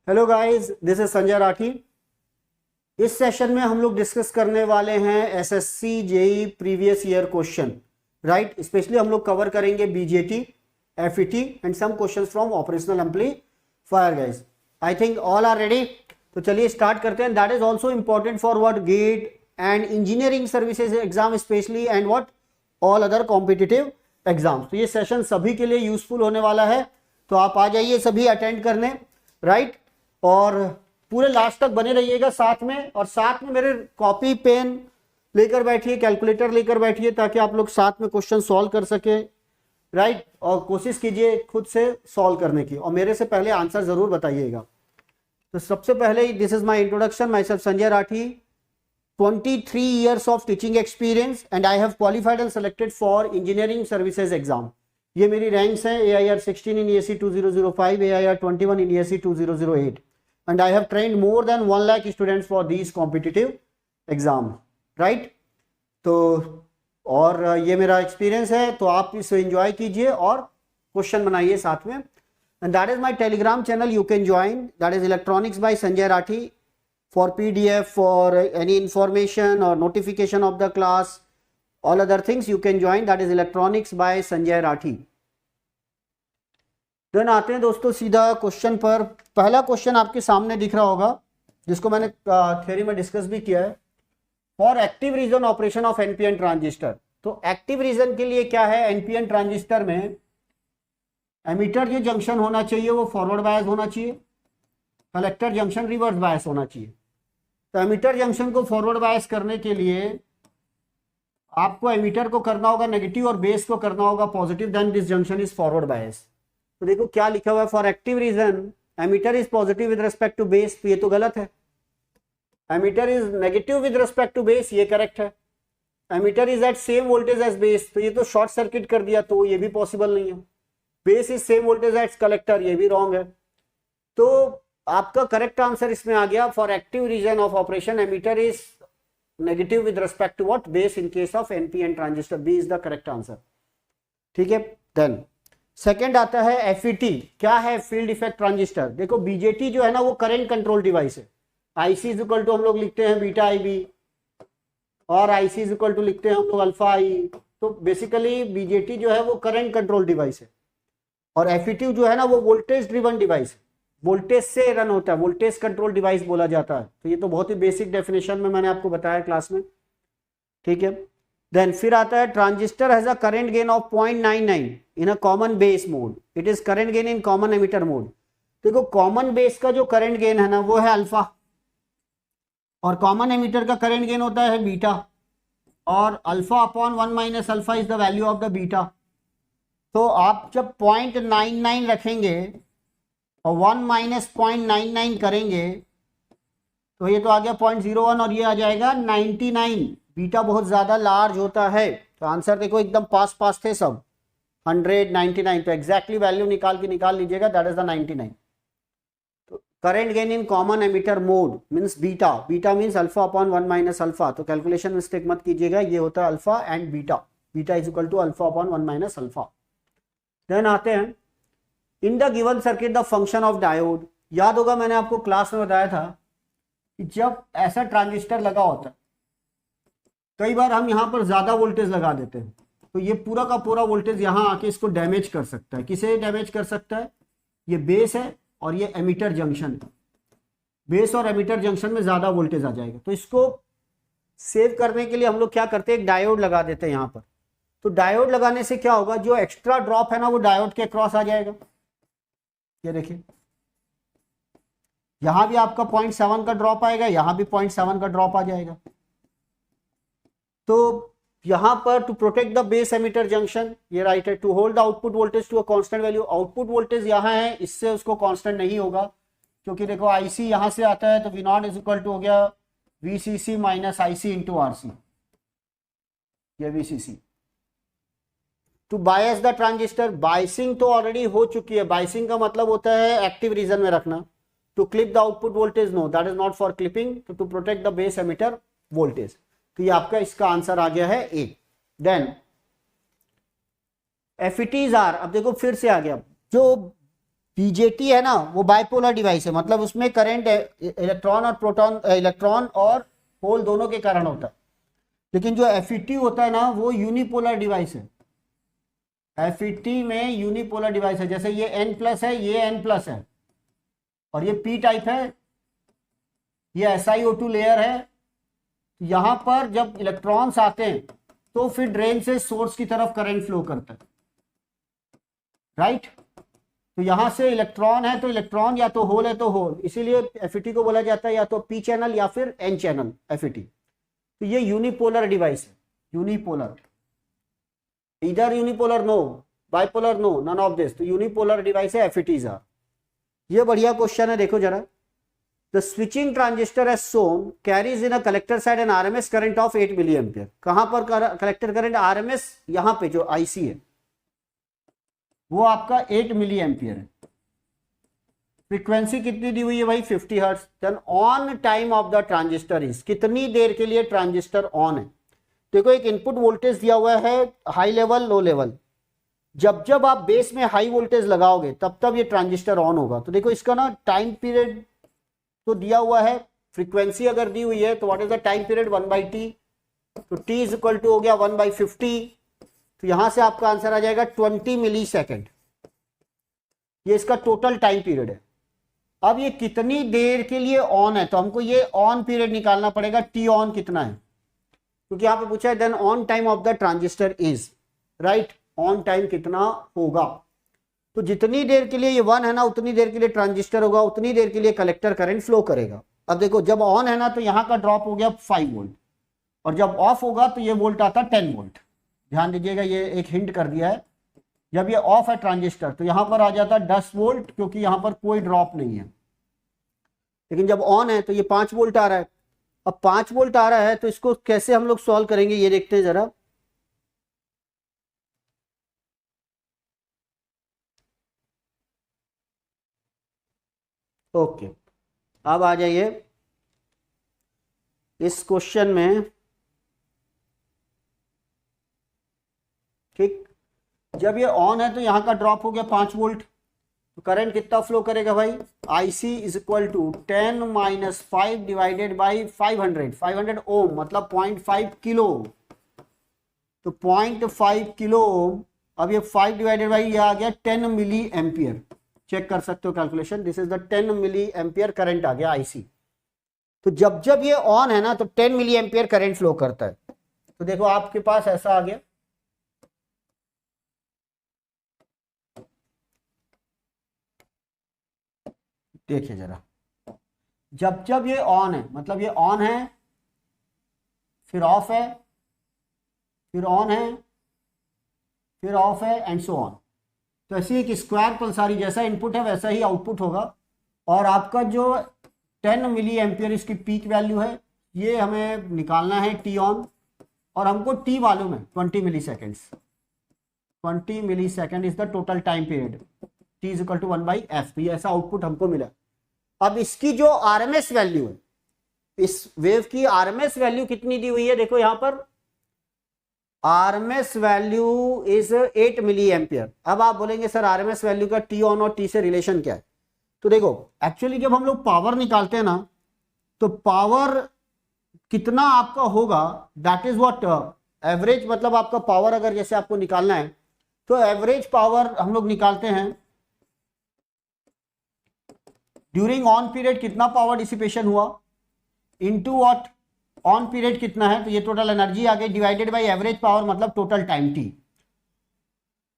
Hello guys, this is Sanjay Rathi. इस session में हम लोग डिस्कस करने वाले हैं SSC JE previous year question, right. Specially हम लोग कवर करेंगे BJT, FET and some questions from operational amplifier. Guys, I think all are ready. तो चलिए स्टार्ट करते हैं। That is also important for what GATE and engineering services exam specially and what all other competitive exams. तो ये session सभी के लिए useful होने वाला है, तो आप आ जाइए सभी अटेंड करने, राइट। और पूरे लास्ट तक बने रहिएगा साथ में, और साथ में मेरे कॉपी पेन लेकर बैठिए, कैलकुलेटर लेकर बैठिए, ताकि आप लोग साथ में क्वेश्चन सॉल्व कर सके, राइट। और कोशिश कीजिए खुद से सॉल्व करने की, और मेरे से पहले आंसर जरूर बताइएगा। तो सबसे पहले, this is my introduction, my self Sanjay Rathi, 23 years of teaching experience and I have qualified and selected for engineering services exam. ये मेरी रैंक्स हैं AIR 16 in ESE 2005, AIR 21 in ESE 2008 and I have trained more than 1 lakh students for these competitive exam, right? तो और ये मेरा experience है, तो आप इसे एंजॉय कीजिए और क्वेश्चन बनाइए साथ में। And that is my Telegram channel, you can join, that is electronics by Sanjay Rathi. For PDF, for any information or notification of the class, all other things you can join, that is electronics by Sanjay Rathi. Then आते हैं दोस्तों सीधा question पर। पहला question आपके सामने दिख रहा होगा, जिसको मैंने थ्योरी में डिस्कस भी किया है। For active reason operation of NPN transistor. तो एक्टिव रीजन के लिए क्या है, एनपीएन ट्रांजिस्टर में एमीटर जो जंक्शन होना चाहिए वो फॉरवर्ड बायस होना चाहिए, कलेक्टर जंक्शन रिवर्स बायस होना चाहिए। तो एमीटर जंक्शन को फॉरवर्ड बायस करने के लिए आपको एमीटर को करना होगा नेगेटिव और बेस को करना होगा positive, then this junction is forward bias. तो देखो क्या लिखा हुआ है, for active region emitter is positive with respect to base, तो ये तो गलत है। Emitter is negative with respect to base, ये करेक्ट है। Emitter is at same voltage as base, तो ये तो शॉर्ट सर्किट कर दिया, तो ये भी पॉसिबल नहीं है। Base is same voltage as collector, ये भी रॉन्ग है। तो आपका करेक्ट आंसर इसमें आ गया, for active region of operation emitter is negative with respect to what, base in case of NPN transistor. B is the correct answer, ठीक है। देन सेकंड आता है एफईटी। क्या है फील्ड इफेक्ट ट्रांजिस्टर? देखो बीजेटी जो है ना वो करंट कंट्रोल डिवाइस है। आईसी इज इक्वल टू हम लोग लिखते हैं बीटा आई बी, और आईसी इज इक्वल टू लिखते हैं हम लोग अल्फा आई। तो बेसिकली बीजेटी जो है वो करंट कंट्रोल डिवाइस है, और एफईटी जो है ना वो वोल्टेज ड्रिवन डिवाइस है, वोल्टेज से रन होता है, वोल्टेज कंट्रोल डिवाइस बोला जाता है। तो ये तो बहुत ही बेसिक डेफिनेशन में मैंने आपको बताया क्लास में, ठीक है। देन फिर आता है transistor has a current gain of 0.99 in a common base mode, it is current gain in common emitter mode. देखो कॉमन बेस का जो करंट गेन है ना वो है अल्फा, और कॉमन एमिटर का करंट गेन होता है बीटा, और alpha upon 1 minus alpha is the value of the beta. तो आप जब 0.99 रखेंगे और 1 माइनस 0.99 करेंगे तो ये तो आ गया 0.01, और ये आ जाएगा 99। बीटा बहुत ज्यादा लार्ज होता है, तो आंसर देखो एकदम पास पास थे सब, 100, 99। तो एग्जैक्टली वैल्यू निकाल लीजिएगा, दैट इज द 99। तो current gain in common emitter mode means beta, beta means alpha upon 1 minus alpha. तो कैलकुलेशन मिस्टेक मत कीजिएगा, ये होता है alpha and beta, beta is equal to alpha upon 1 minus alpha. Then आते हैं in the given circuit the function of diode. याद होगा मैंने आपको क्लास में बताया था कि जब ऐसा ट्रांजिस्टर लगा होता है, कई बार हम यहां पर ज्यादा वोल्टेज लगा देते हैं, तो ये पूरा का पूरा वोल्टेज यहां आके इसको डैमेज कर सकता है। किसे डैमेज कर सकता है? ये बेस है और ये एमीटर जंक्शन है। बेस और एमीटर जंक्शन में ज्यादा वोल्टेज आ जाएगा, तो इसको सेव करने के लिए हम लोग क्या करते हैं, एक डायोड लगा देते हैं यहां पर। तो डायोड लगाने से क्या होगा, जो एक्स्ट्रा ड्रॉप है ना वो डायोड के क्रॉस आ जाएगा। ये देखिए यहां भी आपका 0.7 का ड्रॉप आएगा, यहां भी 0.7 का ड्रॉप आ जाएगा। तो यहां पर to protect the base emitter junction, ये राइट है, to hold the output voltage to a constant value. Output voltage यहां है, इससे उसको कांस्टेंट नहीं होगा, क्योंकि देखो आईसी यहां से आता है, तो V naught is equal to हो गया VCC minus IC into RC, ये VCC. To bias the transistor, biasing तो ऑलरेडी हो चुकी है। बायसिंग का मतलब होता है एक्टिव रीजन में रखना। To clip the output voltage, no that is not for clipping. To protect the base emitter voltage, तो ये आपका इसका आंसर आ गया है ए। देन एफईटीज आर, अब देखो फिर से आ गया, जो बीजेटी है ना वो बाइपोलर डिवाइस है, मतलब उसमें करंट इलेक्ट्रॉन और प्रोटॉन, इलेक्ट्रॉन और होल दोनों के कारण होता है। लेकिन जो एफईटी होता है ना वो यूनिपोलर डिवाइस है। एफईटी में यूनिपोलर डिवाइस है, जैसे ये N+ है, ये N+ है, और ये P टाइप है, ये SiO2 लेयर है। यहां पर जब इलेक्ट्रॉन्स आते हैं तो फिर ड्रेन से सोर्स की तरफ करंट फ्लो करता है, राइट। तो यहां से इलेक्ट्रॉन है तो इलेक्ट्रॉन, या तो होल है तो होल, इसीलिए एफईटी को बोला जाता है या तो पी चैनल या फिर एन चैनल एफईटी। तो ये यूनिपोलर डिवाइस है, यूनिपोलर, इधर unipolar no, bipolar no, none of this. तो यूनिपोलर डिवाइस है एफईटीज आर। ये बढ़िया क्वेश्चन है, देखो जरा। The switching transistor as shown carries in a collector side an RMS current of 8 milli ampere. कहां पर कलेक्टर करंट आरएमएस, यहां पे जो आईसी है वो आपका 8 मिली एम्पियर है। फ्रीक्वेंसी कितनी दी हुई है भाई, 50 hertz. Then on time of the transistor is, कितनी देर के लिए ट्रांजिस्टर ऑन है। देखो एक इनपुट वोल्टेज दिया हुआ है, हाई लेवल लो लेवल। जब जब आप बेस में हाई वोल्टेज लगाओगे तब तब ये ट्रांजिस्टर ऑन होगा। तो देखो इसका ना टाइम पीरियड तो दिया हुआ है, फ्रीक्वेंसी अगर दी हुई है तो what is the time period, 1/t। तो t इज इक्वल टू हो गया 1/50। तो यहां से आपका आंसर आ जाएगा 20 मिली सेकेंड। ये इसका टोटल टाइम पीरियड है। अब ये कितनी देर के लिए ऑन है, तो हमको ये ऑन पीरियड निकालना पड़ेगा, टी ऑन कितना है, क्योंकि यहां पे पूछा है then on time of the transistor is, right. On time कितना होगा, तो जितनी देर के लिए ये 1 है ना उतनी देर के लिए ट्रांजिस्टर होगा, उतनी देर के लिए कलेक्टर करंट फ्लो करेगा। अब देखो जब ऑन है ना तो यहां का ड्रॉप हो गया 5 वोल्ट, और जब ऑफ होगा तो ये वोल्ट आता 10 वोल्ट। ध्यान दीजिएगा, ये एक हिंट कर दिया है। जब ये ऑफ है ट्रांजिस्टर तो यहां पर आ जाता 10 वोल्ट, क्योंकि यहां पर कोई ड्रॉप नहीं है। लेकिन जब ऑन है तो ये 5 वोल्ट आ रहा है। अब 5 वोल्ट आ रहा है तो इसको कैसे हम लोग सॉल्व करेंगे ये देखते हैं जरा। ओके, अब आ जाइए इस क्वेश्चन में। ठीक, जब ये ऑन है तो यहां का ड्रॉप हो गया 5 वोल्ट, तो करंट कितना फ्लो करेगा भाई, IC is equal to 10 - 5 divided by 500 ohm, मतलब 0.5 किलो। तो 0.5 किलो ओम। अब ये 5 डिवाइडेड बाई ये आ गया 10 मिली एम्पियर। चेक कर सकते हो calculation, this is the 10 milli ampere current आ गया IC। तो जब जब ये ऑन है ना तो 10 मिली एम्पियर करंट फ्लो करता है। तो देखो आपके पास ऐसा आ गया, देखिए जरा। जब जब ये ऑन है, मतलब ये ऑन है, फिर ऑफ है, फिर ऑन है, फिर ऑफ है, एंड सो ऑन। तो ऐसी एक स्क्वायर पल्सारी, जैसा इनपुट है वैसा ही आउटपुट होगा। और आपका जो 10 मिली एम्पियर इसकी पीक वैल्यू है, ये हमें निकालना है टी ऑन, और हमको टी मालूम है 20 milliseconds. 20 milli second is the total time period, T is equal to 1/f। तो ये ऐसा आउटपुट हमको मिला। अब इसकी जो आरएमएस वैल्यू है, इस वेव की आरएमएस वैल्यू कितनी दी हुई है, देखो यहां पर RMS value is 8 milli ampere. अब आप बोलेंगे सर आरएमएस वैल्यू का टी ऑन और टी से रिलेशन क्या है। तो देखो एक्चुअली जब हम लोग पावर निकालते हैं ना, तो पावर कितना आपका होगा, दैट इज व्हाट एवरेज, मतलब आपका पावर अगर जैसे आपको निकालना है तो एवरेज पावर हम लोग निकालते हैं ड्यूरिंग ऑन पीरियड कितना पावर डिसिपेशन हुआ इनटू व्हाट, ऑन पीरियड कितना है, तो ये टोटल एनर्जी आ गई, डिवाइडेड बाय एवरेज पावर, मतलब टोटल टाइम टी।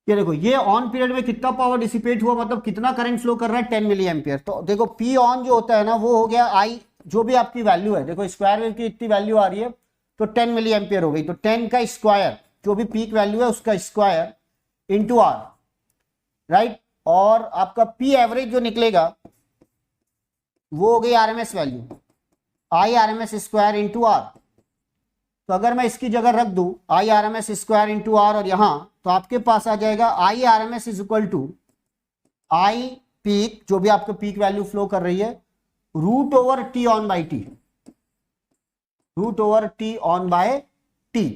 ये देखो ये ऑन पीरियड में कितना पावर डिसिपेट हुआ, मतलब कितना करंट फ्लो कर रहा है, 10 मिली एम्पियर। तो देखो पी ऑन जो होता है ना वो हो गया आई, जो भी आपकी वैल्यू है, देखो स्क्वायर वेव की इतनी वैल्यू आ रही है तो 10 मिली एम्पियर हो गई। तो 10 का स्क्वायर, जो भी पीक वैल्यू है उसका स्क्वायर इंटू आर, राइट। और आपका पी एवरेज जो निकलेगा वो हो गई RMS value, I RMS square into R. तो अगर मैं इसकी जगह रख दूं I RMS square into R और यहां, तो आपके पास आ जाएगा I RMS is equal to I peak, जो भी आपको पीक वैल्यू फ्लो कर रही है, root over T on by T, root over T on by T.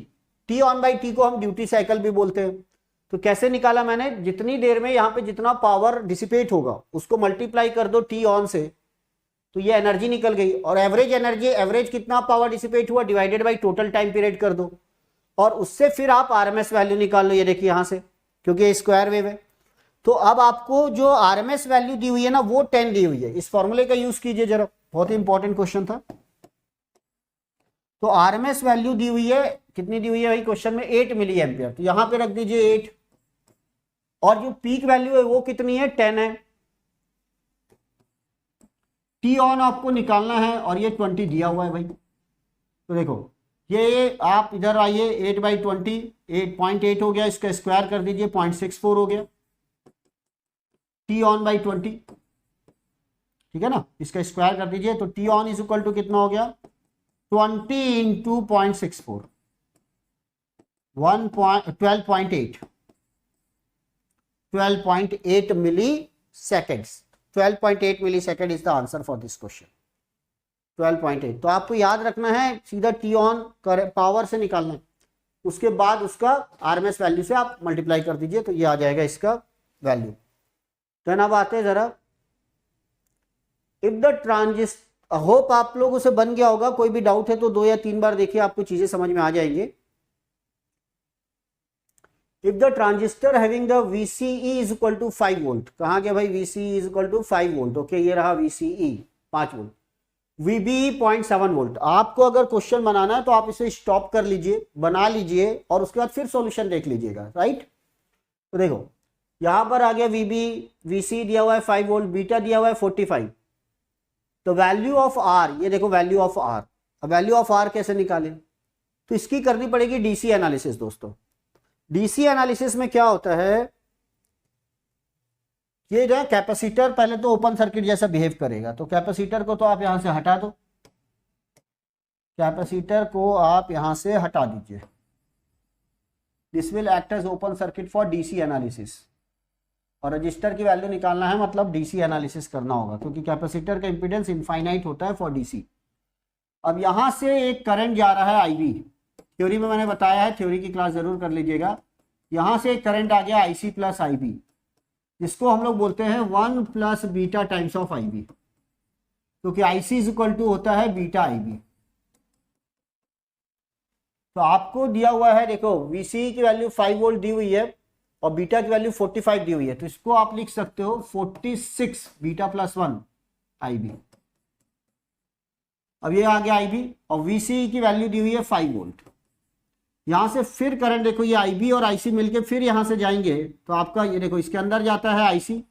T on by T को हम ड्यूटी साइकिल भी बोलते हैं। तो कैसे निकाला मैंने, जितनी देर में यहाँ पे जितना पावर डिसिपेट होगा उसको मल्टीप्लाई कर दो टी ऑन से, तो ये एनर्जी निकल गई। और एवरेज एनर्जी, एवरेज कितना पावर डिसिपेट हुआ divided by total time period कर दो, और उससे फिर आप आरएमएस वैल्यू निकाल लो। ये देखिए यहां से, क्योंकि ये स्क्वायर वेव है, तो अब आपको जो आरएमएस वैल्यू दी हुई है ना वो 10 दी हुई है। इस फॉर्मूले का यूज कीजिए जरा, बहुत ही इंपॉर्टेंट क्वेश्चन था। तो आरएमएस वैल्यू दी हुई है, कितनी दी हुई है भाई क्वेश्चन में, 8 मिली एम्पियर, तो यहां पे रख दीजिए 8, और जो पीक वैल्यू है वो कितनी है, 10 है। टी ऑन आपको निकालना है और ये 20 दिया हुआ है भाई। तो देखो ये आप इधर आइए, 8/20 8.8 हो गया, इसका स्क्वायर कर दीजिए 0.64 हो गया, टी ऑन बाई 20, ठीक है ना, इसका स्क्वायर कर दीजिए, तो T on is equal to कितना हो गया, 20 into 0.64 12.8 milli seconds. 12.8 milli second is the answer for this question, 12.8। तो आपको याद रखना है, सीधा टी ऑन पावर से निकालना है, उसके बाद उसका आरएमएस वैल्यू से आप मल्टीप्लाई कर दीजिए, तो ये आ जाएगा इसका वैल्यू। तो अब आते हैं जरा, इफ द ट्रांजिस्टर, होप आप लोगों से बन गया होगा, कोई भी डाउट है तो 2 या 3 बार देखिए, आपको चीजें समझ में आ जाएंगे। If the transistor having the VCE is equal to 5 volt, कहां गया भाई, VCE is equal to 5 volt, okay ये रहा VCE 5 वोल्ट, VBE 0.7 वोल्ट। आपको अगर क्वेश्चन बनाना है तो आप इसे स्टॉप कर लीजिए, बना लीजिए, और उसके बाद फिर सॉल्यूशन देख लीजिएगा, राइट। तो देखो यहां पर आ गया VCE दिया हुआ है 5 वोल्ट, बीटा दिया हुआ है 45, तो वैल्यू ऑफ R, ये देखो वैल्यू ऑफ R। अब वैल्यू ऑफ R कैसे निकालें, तो इसकी करनी पड़ेगी डीसी एनालिसिस दोस्तों। डीसी एनालिसिस में क्या होता है, ये जो है कैपेसिटर पहले तो ओपन सर्किट जैसा बिहेव करेगा, तो कैपेसिटर को तो आप यहां से हटा दो, कैपेसिटर को आप यहां से हटा दीजिए। This will act as open circuit for DC analysis, और रजिस्टर की वैल्यू निकालना है, मतलब डीसी एनालिसिस करना होगा, क्योंकि कैपेसिटर का इंपीडेंस इनफाइनाइट होता है फॉर डीसी। अब यहां से एक करंट जा रहा है आईवी, थ्योरी में मैंने बताया है, थ्योरी की क्लास जरूर कर लीजिएगा। यहां से एक करंट आ गया आईसी प्लस आईबी, जिसको हम लोग बोलते हैं 1 plus beta times of IB, क्योंकि आईसी इज इक्वल टू होता है बीटा आईबी। तो आपको दिया हुआ है, देखो VCE की वैल्यू 5 वोल्ट दी हुई है और बीटा की वैल्यू 45 दी हुई है, तो इसको आप लिख सकते हो 46 बीटा प्लस 1 आईबी। अब ये आ गया आईबी, और VCE की वैल्यू दी हुई है 5 वोल्ट। यहां से फिर करंट देखो, ये आईबी और आईसी मिलके फिर यहां से जाएंगे, तो आपका ये देखो इसके अंदर जाता है आईसी,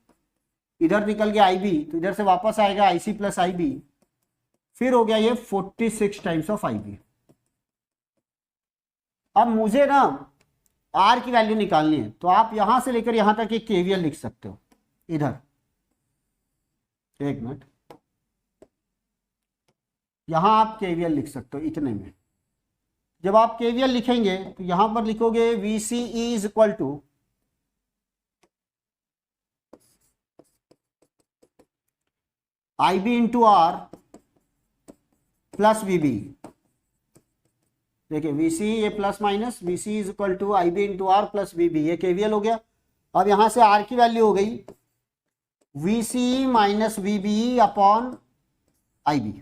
इधर निकल गया आईबी, तो इधर से वापस आएगा आईसी प्लस आईबी, फिर हो गया ये 46 टाइम्स ऑफ आईबी। अब मुझे ना आर की वैल्यू निकालनी है, तो आप यहां से लेकर यहां तक एक केवीएल लिख सकते हो। इधर एक मिनट, यहां आप केवीएल लिख सकते हो इतने में। जब आप केवीएल लिखेंगे तो यहां पर लिखोगे VCE is equal to IB into R plus VB। देखिए VCE ये plus minus, VCE is equal to IB into R plus VB, ये केवीएल हो गया। अब यहां से R की वैल्यू हो गई VCE minus VBE upon IB।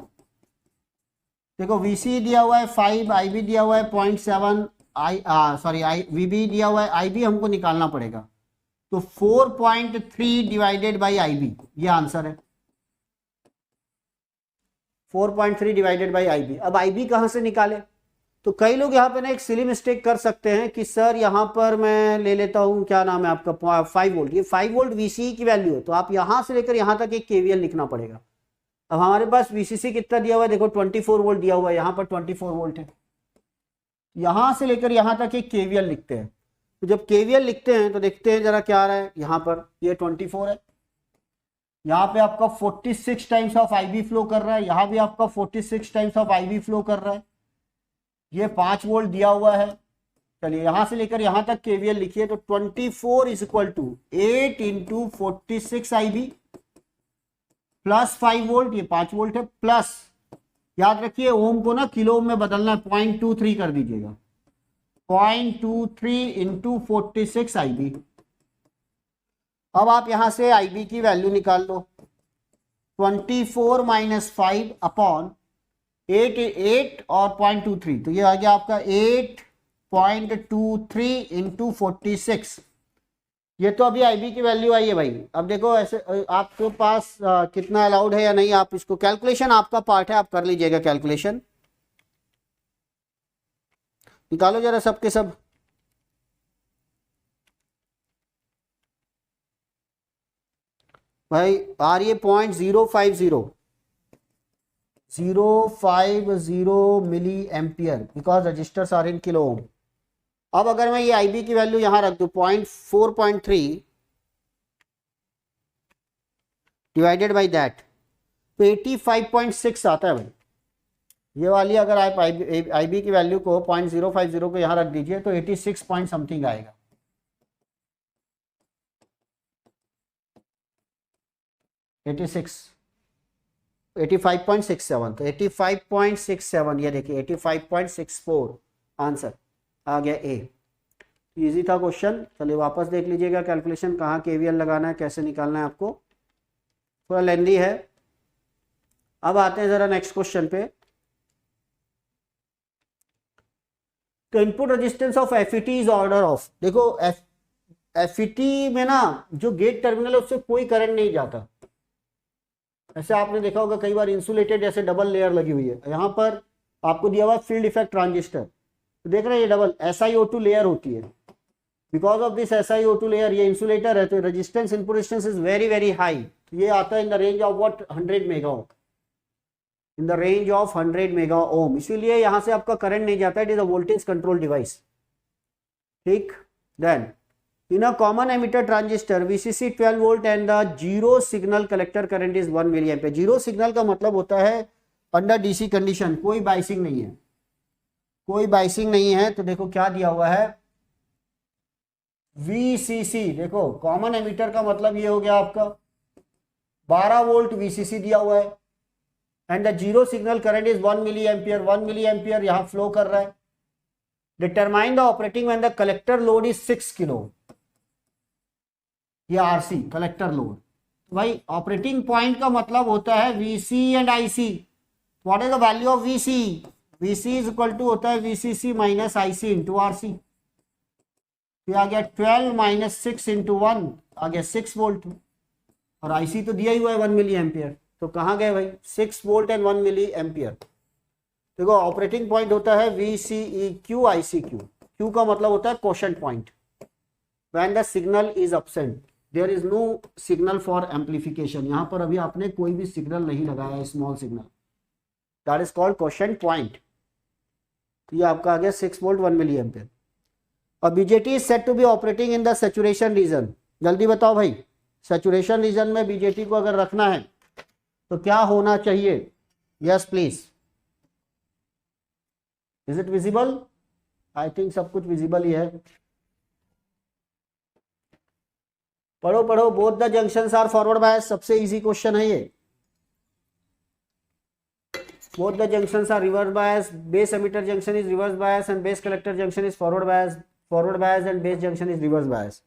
देखो VCE दिया हुआ है 5, IB दिया हुआ है 0.7, VB दिया हुआ है, IB हमको निकालना पड़ेगा, तो 4.3 डिवाइडेड बाई IB, ये आंसर है 4.3 डिवाइडेड बाई IB। अब IB कहां से निकाले, तो कई लोग यहाँ पे ना एक सिली मिस्टेक कर सकते हैं कि सर यहाँ पर मैं ले लेता हूँ, क्या नाम है आपका, 5 वोल्ट, ये 5 वोल्ट VCE की वैल्यू है, तो आप यहां से लेकर यहां तक एक केवीएल लिखना पड़ेगा। अब हमारे पास VCC कितना दिया हुआ है, देखो 24 वोल्ट दिया हुआ है, यहाँ पर 24 वोल्ट है, यहां से लेकर यहां तक एक केवीएल लिखते हैं। तो जब केवीएल लिखते हैं तो देखते हैं जरा क्या आ रहा है, यहाँ पर ये 24 है, यहाँ पे आपका 46 टाइम्स ऑफ IB फ्लो कर रहा है, यहाँ भी आपका 46 टाइम्स ऑफ IB फ्लो कर रहा है, ये 5 वोल्ट दिया हुआ है। चलिए यहां से लेकर यहां तक केवीएल लिखिए, तो 24 is equal to 8 into 46 IB plus 5 volt, ये 5 वोल्ट है, प्लस याद रखिए ओम को ना किलो ओम में बदलना है, 0.23 कर दीजिएगा, 0.23 इंटू 46 IB। अब आप यहां से IB की वैल्यू निकाल लो, 24 माइनस 5 अपॉन 8 और 0.23, तो ये आ गया आपका 8.23 इंटू 46। ये तो अभी IB की वैल्यू आई है भाई। अब देखो ऐसे आपके पास कितना अलाउड है या नहीं, आप इसको कैलकुलेशन आपका पार्ट है, आप कर लीजिएगा कैलकुलेशन, निकालो जरा सबके सब। भाई आ रही है 0.050 milli ampere, because resistors are in kilo ohm. अब अगर मैं ये IB की वैल्यू यहां रख दूं 4.3 डिवाइडेड बाई दैट, तो 85.6 आता है भाई। ये वाली अगर आप IB की वैल्यू को 0.050 को यहां रख दीजिए तो 86 पॉइंट समथिंग आएगा। 85.67, तो 85.67, ये देखिए 85.64 आंसर आ गया ए। इजी था क्वेश्चन। चलिए वापस देख लीजिएगा कैलकुलेशन, कहाँ KVL लगाना है, कैसे निकालना है आपको, थोड़ा लेंदी है। अब आते हैं जरा नेक्स्ट क्वेश्चन पे। तो input resistance of FET is order of, देखो FET में ना जो गेट टर्मिनल है उससे कोई करंट नहीं जाता। ऐसे आपने देखा होगा कई बार इंसुलेटेड जैसे डबल लेयर लगी हुई है, यहाँ पर आपको दिया हुआ फील्ड इफेक्ट ट्रांजिस्टर, तो देख रहे हैं ये डबल SiO2 लेयर होती है। Because of this SiO2 layer, ये इंसुलेटर है, तो resistance input resistance is very very high. तो ये आता है इन the range of what 100 mega ohm, in the range of 100 mega ohm. इसीलिए यहां से आपका करंट नहीं जाता, it is a voltage control device. ठीक, then in a common emitter transistor VCC 12 volt and the zero signal collector current is 1 milliampere। Zero signal का मतलब होता है अंडर DC कंडीशन कोई बाइसिंग नहीं है, कोई बाइसिंग नहीं है। तो देखो क्या दिया हुआ है VCC, देखो कॉमन एमिटर का मतलब ये हो गया आपका 12 वोल्ट VCC दिया हुआ है and the zero signal current is 1 milli ampere. 1 milli ampere यहां फ्लो कर रहा है। Determine the operating when the collector load is 6 kilo, ये RC कलेक्टर लोड। भाई ऑपरेटिंग पॉइंट का मतलब होता है VC and IC। What is the value of VC? VC is equal to होता है VCC minus IC into RC। फिर आ गया 12 माइनस 6 इंटू 1, आ गया 6 वोल्ट, और IC तो दिया ही हुआ है 1 मिली एम्पियर। तो कहाँ गए भाई 6 वोल्ट एंड 1 मिली एम्पियर। देखो ऑपरेटिंग पॉइंट होता है VCEQ ICQ। Q का मतलब होता है quotient point. When the signal is absent there is no signal for amplification. यहां पर अभी आपने कोई भी सिग्नल नहीं लगाया है, small signal, that is called quotient point. तो ये आपका आ गया 6 वोल्ट 1 मिली एम्पियर। और BJT is set to be operating in the saturation region. जल्दी बताओ भाई, सैचुरेशन रीजन में BJT को अगर रखना है तो क्या होना चाहिए? Yes please, is it visible? I think सब कुछ विजिबल ही है। पढ़ो पढ़ो, both the junctions are forward bias, सबसे इजी क्वेश्चन है ये। Both the junctions are reverse bias, base emitter junction is reverse bias and base collector junction is forward bias, forward bias and base junction is reverse bias.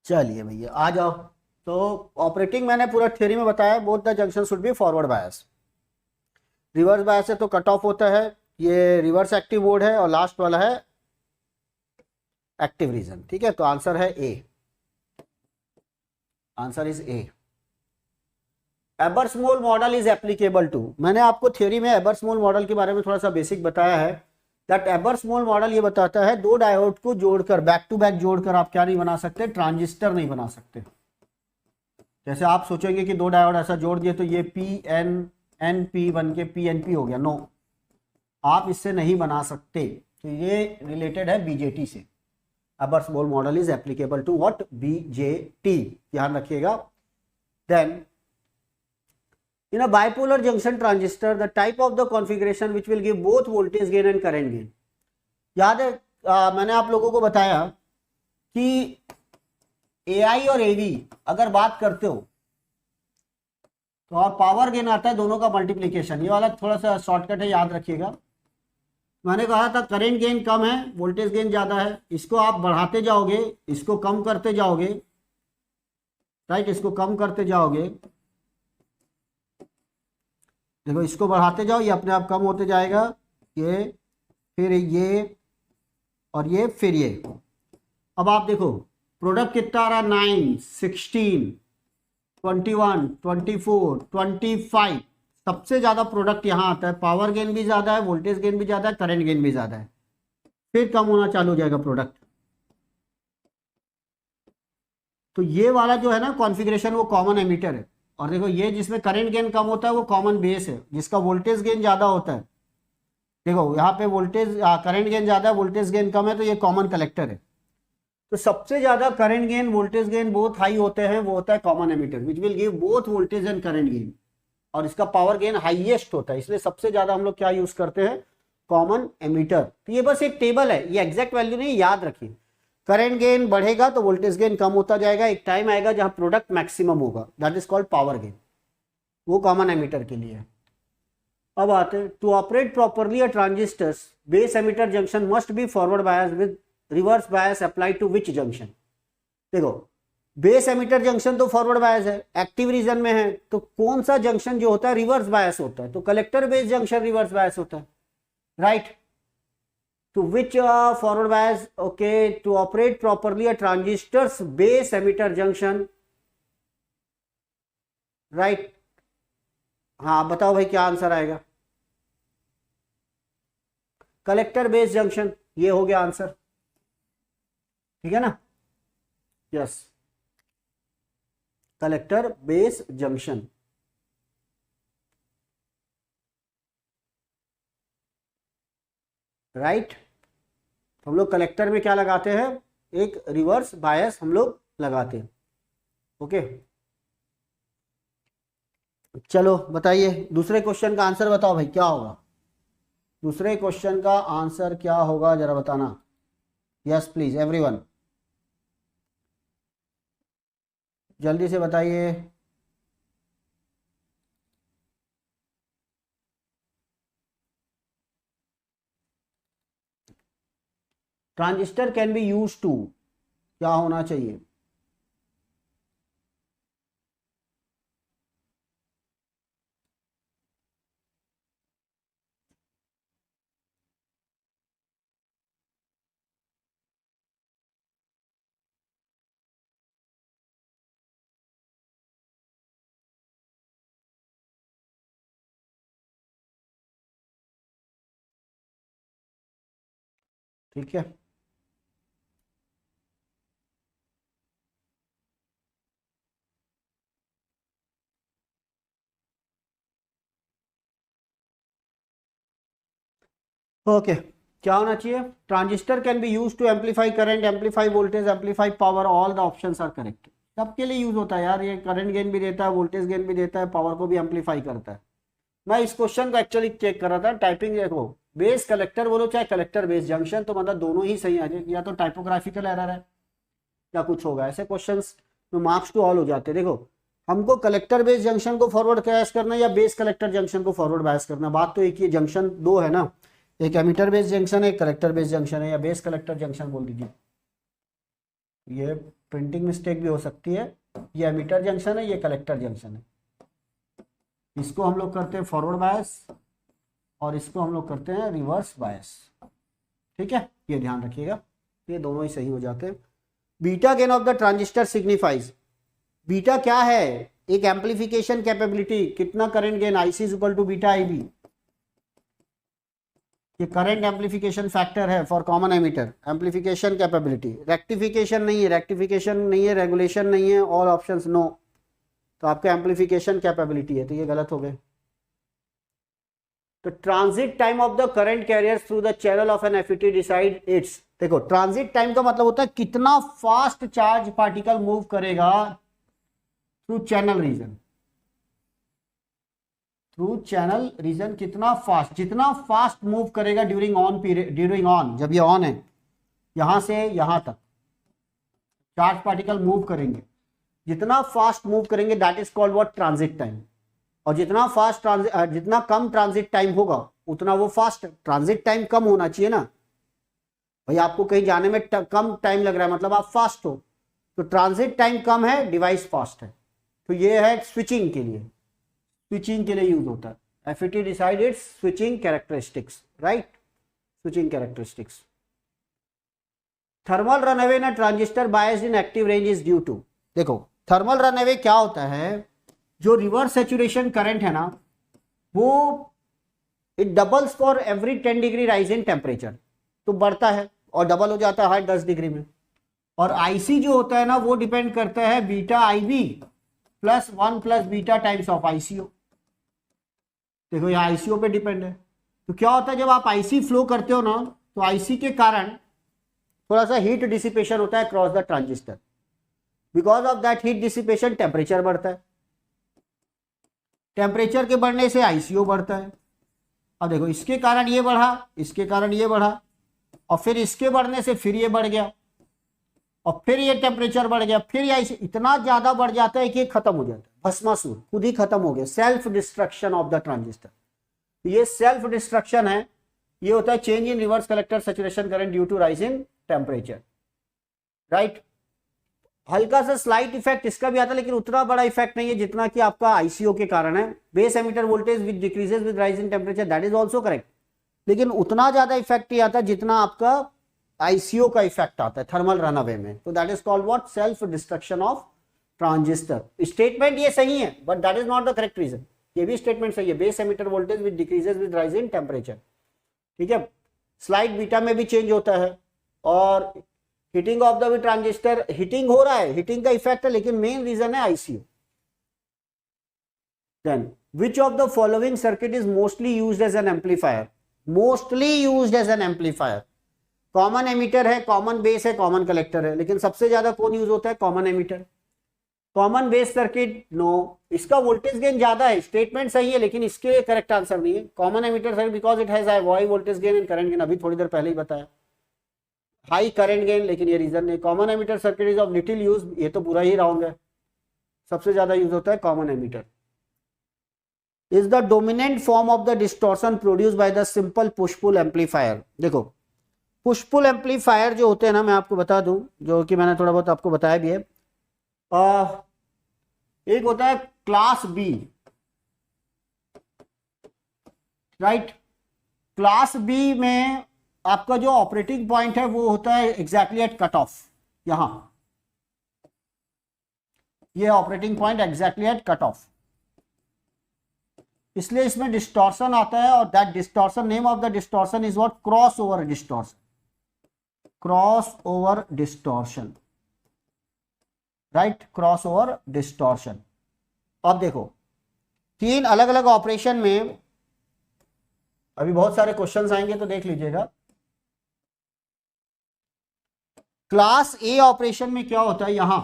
चलिए भैया आ जाओ। तो operating मैंने पूरा theory में बताया, both the junction should be forward bias. Reverse bias है तो कट ऑफ होता है, ये रिवर्स एक्टिव मोड है, और लास्ट वाला है एक्टिव रीजन। ठीक है, तो आंसर है A, answer is A. Ebers Moll model is applicable to, मैंने आपको थ्योरी में एबर्समोल मॉडल के बारे में थोड़ा सा बेसिक बताया है। दैट एबर्समोल मॉडल ये बताता है दो डायोड को जोड़कर, बैक टू बैक जोड़कर आप क्या नहीं बना सकते? ट्रांजिस्टर नहीं बना सकते। जैसे आप सोचेंगे कि दो डायोड ऐसा जोड़ दिए तो ये PNNP बन के PNP हो गया, नो, आप इससे नहीं बना सकते। तो ये रिलेटेड है BJT से। Ebers Moll model is applicable to what? BJT, ध्यान रखिएगा। Then in a bipolar junction transistor the type of the configuration which will give both voltage gain and current gain। याद है मैंने आप लोगों को बताया कि AI और AV अगर बात करते हो तो और पावर गेन आता है दोनों का मल्टीप्लीकेशन। ये वाला थोड़ा सा शॉर्टकट है, याद रखिएगा। मैंने कहा था करंट गेन कम है, वोल्टेज गेन ज्यादा है। इसको आप बढ़ाते जाओगे, इसको कम करते जाओगे, राइट, इसको कम करते जाओगे, देखो इसको बढ़ाते जाओ, ये अपने आप कम होते जाएगा, ये फिर ये और ये फिर ये। अब आप देखो प्रोडक्ट कितना आ रहा है, 9, 16, 21, 24, 25। सबसे ज्यादा प्रोडक्ट यहां आता है। पावर गेन भी ज्यादा है, वोल्टेज गेन भी ज्यादा है, करंट गेन भी ज्यादा है। फिर कम होना चालू हो जाएगा प्रोडक्ट। तो ये वाला जो है ना कॉन्फ़िगरेशन, वो कॉमन एमीटर है। और देखो ये जिसमें करंट गेन कम होता है वो कॉमन बेस है। जिसका वोल्टेज गेन ज्यादा होता है, देखो यहाँ पे वोल्टेज करंट गेन ज्यादा है, वोल्टेज गेन कम है, तो ये कॉमन कलेक्टर है। तो सबसे ज्यादा current gain voltage gain both high होते हैं, वो होता है common ammeter, which will give both voltage and current gain. और इसका पावर गेन हाईएस्ट होता है, इसलिए सबसे ज्यादा हम लोग क्या यूज करते हैं, कॉमन एमीटर। तो ये बस एक टेबल है, ये एग्जैक्ट वैल्यू नहीं, याद रखिए। करंट गेन बढ़ेगा तो वोल्टेज गेन कम होता जाएगा। एक टाइम आएगा जहां प्रोडक्ट मैक्सिमम होगा, that is called power gain. वो कॉमन एमीटर के लिए है। अब आते हैं, to operate properly a transistors base emitter junction must be forward bias with reverse bias applied to which junction. देखो बेस एमीटर जंक्शन तो फॉरवर्ड बायस है, एक्टिव रीजन में है, तो कौन सा जंक्शन जो होता है रिवर्स बायस होता है, तो collector base junction reverse bias होता है, right. to which forward bias, okay, to operate properly a transistor's base emitter junction, right। हाँ बताओ भाई क्या आंसर आएगा, कलेक्टर बेस जंक्शन, ये हो गया आंसर, ठीक है ना, yes, collector base junction. Right, हम लोग कलेक्टर में क्या लगाते हैं, एक रिवर्स बायस हम लोग लगाते हैं। ओके चलो बताइए दूसरे क्वेश्चन का आंसर बताओ भाई, क्या होगा दूसरे क्वेश्चन का आंसर, क्या होगा जरा बताना। यस प्लीज एवरीवन, जल्दी से बताइए। Transistor can be use to, क्या होना चाहिए, ठीक है। ओके क्या होना चाहिए, transistor can be use to amplify current, amplify voltage, amplify power, all the options are correct. सबके लिए यूज होता है यार, ये करंट गेन भी देता है, वोल्टेज गेन भी देता है, पावर को भी एम्पलीफाई करता है। मैं इस क्वेश्चन को एक्चुअली चेक कर रहा था, टाइपिंग देखो, बेस कलेक्टर बोलो चाहे कलेक्टर बेस जंक्शन, तो मतलब दोनों ही सही आ जाए, या तो टाइपोग्राफिकल एरर है या कुछ होगा। ऐसे क्वेश्चंस में मार्क्स टू ऑल हो जाते हैं। देखो हमको कलेक्टर बेस जंक्शन को फॉरवर्ड बायस करना है या बेस कलेक्टर जंक्शन को फॉरवर्ड बायस करना, बात तो एक ही, जंक्शन दो है ना, एक एमीटर बेस जंक्शन है, एक कलेक्टर बेस जंक्शन है, या बेस कलेक्टर जंक्शन बोल दीजिए। ये प्रिंटिंग मिस्टेक भी हो सकती है, ये एमीटर जंक्शन है, ये कलेक्टर जंक्शन है। इसको हम लोग करते हैं फॉरवर्ड बायस और इसको हम लोग करते हैं रिवर्स बायस, ठीक है, ये ध्यान रखिएगा, ये दोनों ही सही हो जाते हैं। Beta gain of the transistor signifies, beta क्या है, एक एम्पलीफिकेशन कैपेबिलिटी, कितना current gain, IC is equal to beta IB, ये करंट एम्पलीफिकेशन फैक्टर है for common emitter. Amplification capability, rectification नहीं है, रेक्टिफिकेशन नहीं है, रेगुलेशन नहीं है, ऑल ऑप्शंस नो, तो आपका एम्पलीफिकेशन कैपेबिलिटी है, तो ये गलत हो गए। तो transit time of the current carrier through the channel of an FET decide its, देखो ट्रांजिट टाइम का मतलब होता है कितना फास्ट चार्ज पार्टिकल मूव करेगा through channel region, through channel region कितना फास्ट, जितना फास्ट मूव करेगा during on period, during on, जब ये ऑन है यहां से यहां तक चार्ज पार्टिकल मूव करेंगे, जितना फास्ट मूव करेंगे that is called what, transit time. और जितना फास्ट जितना कम ट्रांजिट टाइम होगा उतना वो फास्ट। ट्रांजिट टाइम कम होना चाहिए ना भाई, आपको कहीं जाने में कम टाइम लग रहा है मतलब आप फास्ट हो, तो ट्रांजिट टाइम कम है, डिवाइस फास्ट है। तो ये है स्विचिंग के लिए, स्विचिंग के लिए यूज होता है। FET decide its switching characteristics, right, switching characteristics. Thermal runaway in transistor biased in active range is due to, देखो थर्मल रनअवे क्या होता है, जो रिवर्स सैचुरेशन करंट है ना वो it doubles for every 10 degree rise in temperature, तो बढ़ता है और डबल हो जाता है हर 10 डिग्री में। और IC जो होता है ना वो डिपेंड करता है beta IB plus 1 plus beta times of ICO। देखो यहाँ ICO पे डिपेंड है। तो क्या होता है जब आप IC फ्लो करते हो ना तो IC के कारण थोड़ा सा हीट डिसिपेशन होता है cross the transistor. Because of that heat dissipation temperature बढ़ता है, टेम्परेचर के बढ़ने से ICO बढ़ता है। अब देखो इसके कारण ये बढ़ा, इसके कारण ये बढ़ा, और फिर इसके बढ़ने से फिर ये बढ़ गया, और फिर ये टेम्परेचर बढ़ गया, फिर ये ICO इतना ज्यादा बढ़ जाता है कि खत्म हो जाता है, भस्मासुर, खुद ही खत्म हो गया। Self destruction of the transistor, ये सेल्फ डिस्ट्रक्शन है। ये होता है change in reverse collector saturation current due to rise in temperature, right. हल्का सा स्लाइट इफेक्ट इसका भी आता है, लेकिन उतना बड़ा इफेक्ट नहीं है जितना कि आपका ICO के कारण है। Base emitter voltage which decreases with rise in temperature, that is also correct, लेकिन उतना ज्यादा इफेक्ट नहीं आता जितना आपका ICO का इफेक्ट आता है थर्मल रनअवे में। तो that is called what, self destruction of transistor. Statement ये सही है but that is not the correct reason. ये भी स्टेटमेंट सही है, base emitter voltage which decreases with rise in temperature, ठीक है। स्लाइड बीटा में भी चेंज होता है, और heating of the transistor, heating हो रहा है, हीटिंग का इफेक्ट है, लेकिन मेन रीजन है ICO। Then which of the following circuit is mostly used as an amplifier, mostly used as an amplifier. Common emitter है, कॉमन बेस है, common collector है, लेकिन सबसे ज्यादा कौन यूज होता है, common emitter. Common base circuit no, इसका वोल्टेज गेन ज्यादा है, स्टेटमेंट सही है लेकिन इसके करेक्ट आंसर नहीं है। Common emitter circuit because it has high voltage gain and current gain, अभी थोड़ी देर पहले ही बताया, हाई करंट गेन, लेकिन ये रीजन नहीं। Common emitter circuit is of little use, ये तो पूरा ही रॉन्ग है, सबसे ज्यादा यूज होता है common emitter. Is the dominant form of the distortion produce by the simple push pull amplifier. देखो पुश पुल एम्पलीफायर जो होते हैं ना, मैं आपको बता दूं, जो कि मैंने थोड़ा बहुत आपको बताया भी है। एक होता है class B, right. Class B में आपका जो ऑपरेटिंग पॉइंट है वो होता है एग्जैक्टली एट कट ऑफ, यहां ये operating point exactly at cut off, इसलिए इसमें डिस्टॉर्शन आता है। और that distortion, name of the distortion is what, cross over distortion, crossover distortion, right, cross over distortion. अब देखो तीन अलग अलग ऑपरेशन में अभी बहुत सारे क्वेश्चंस आएंगे तो देख लीजिएगा। क्लास A ऑपरेशन में क्या होता है, यहां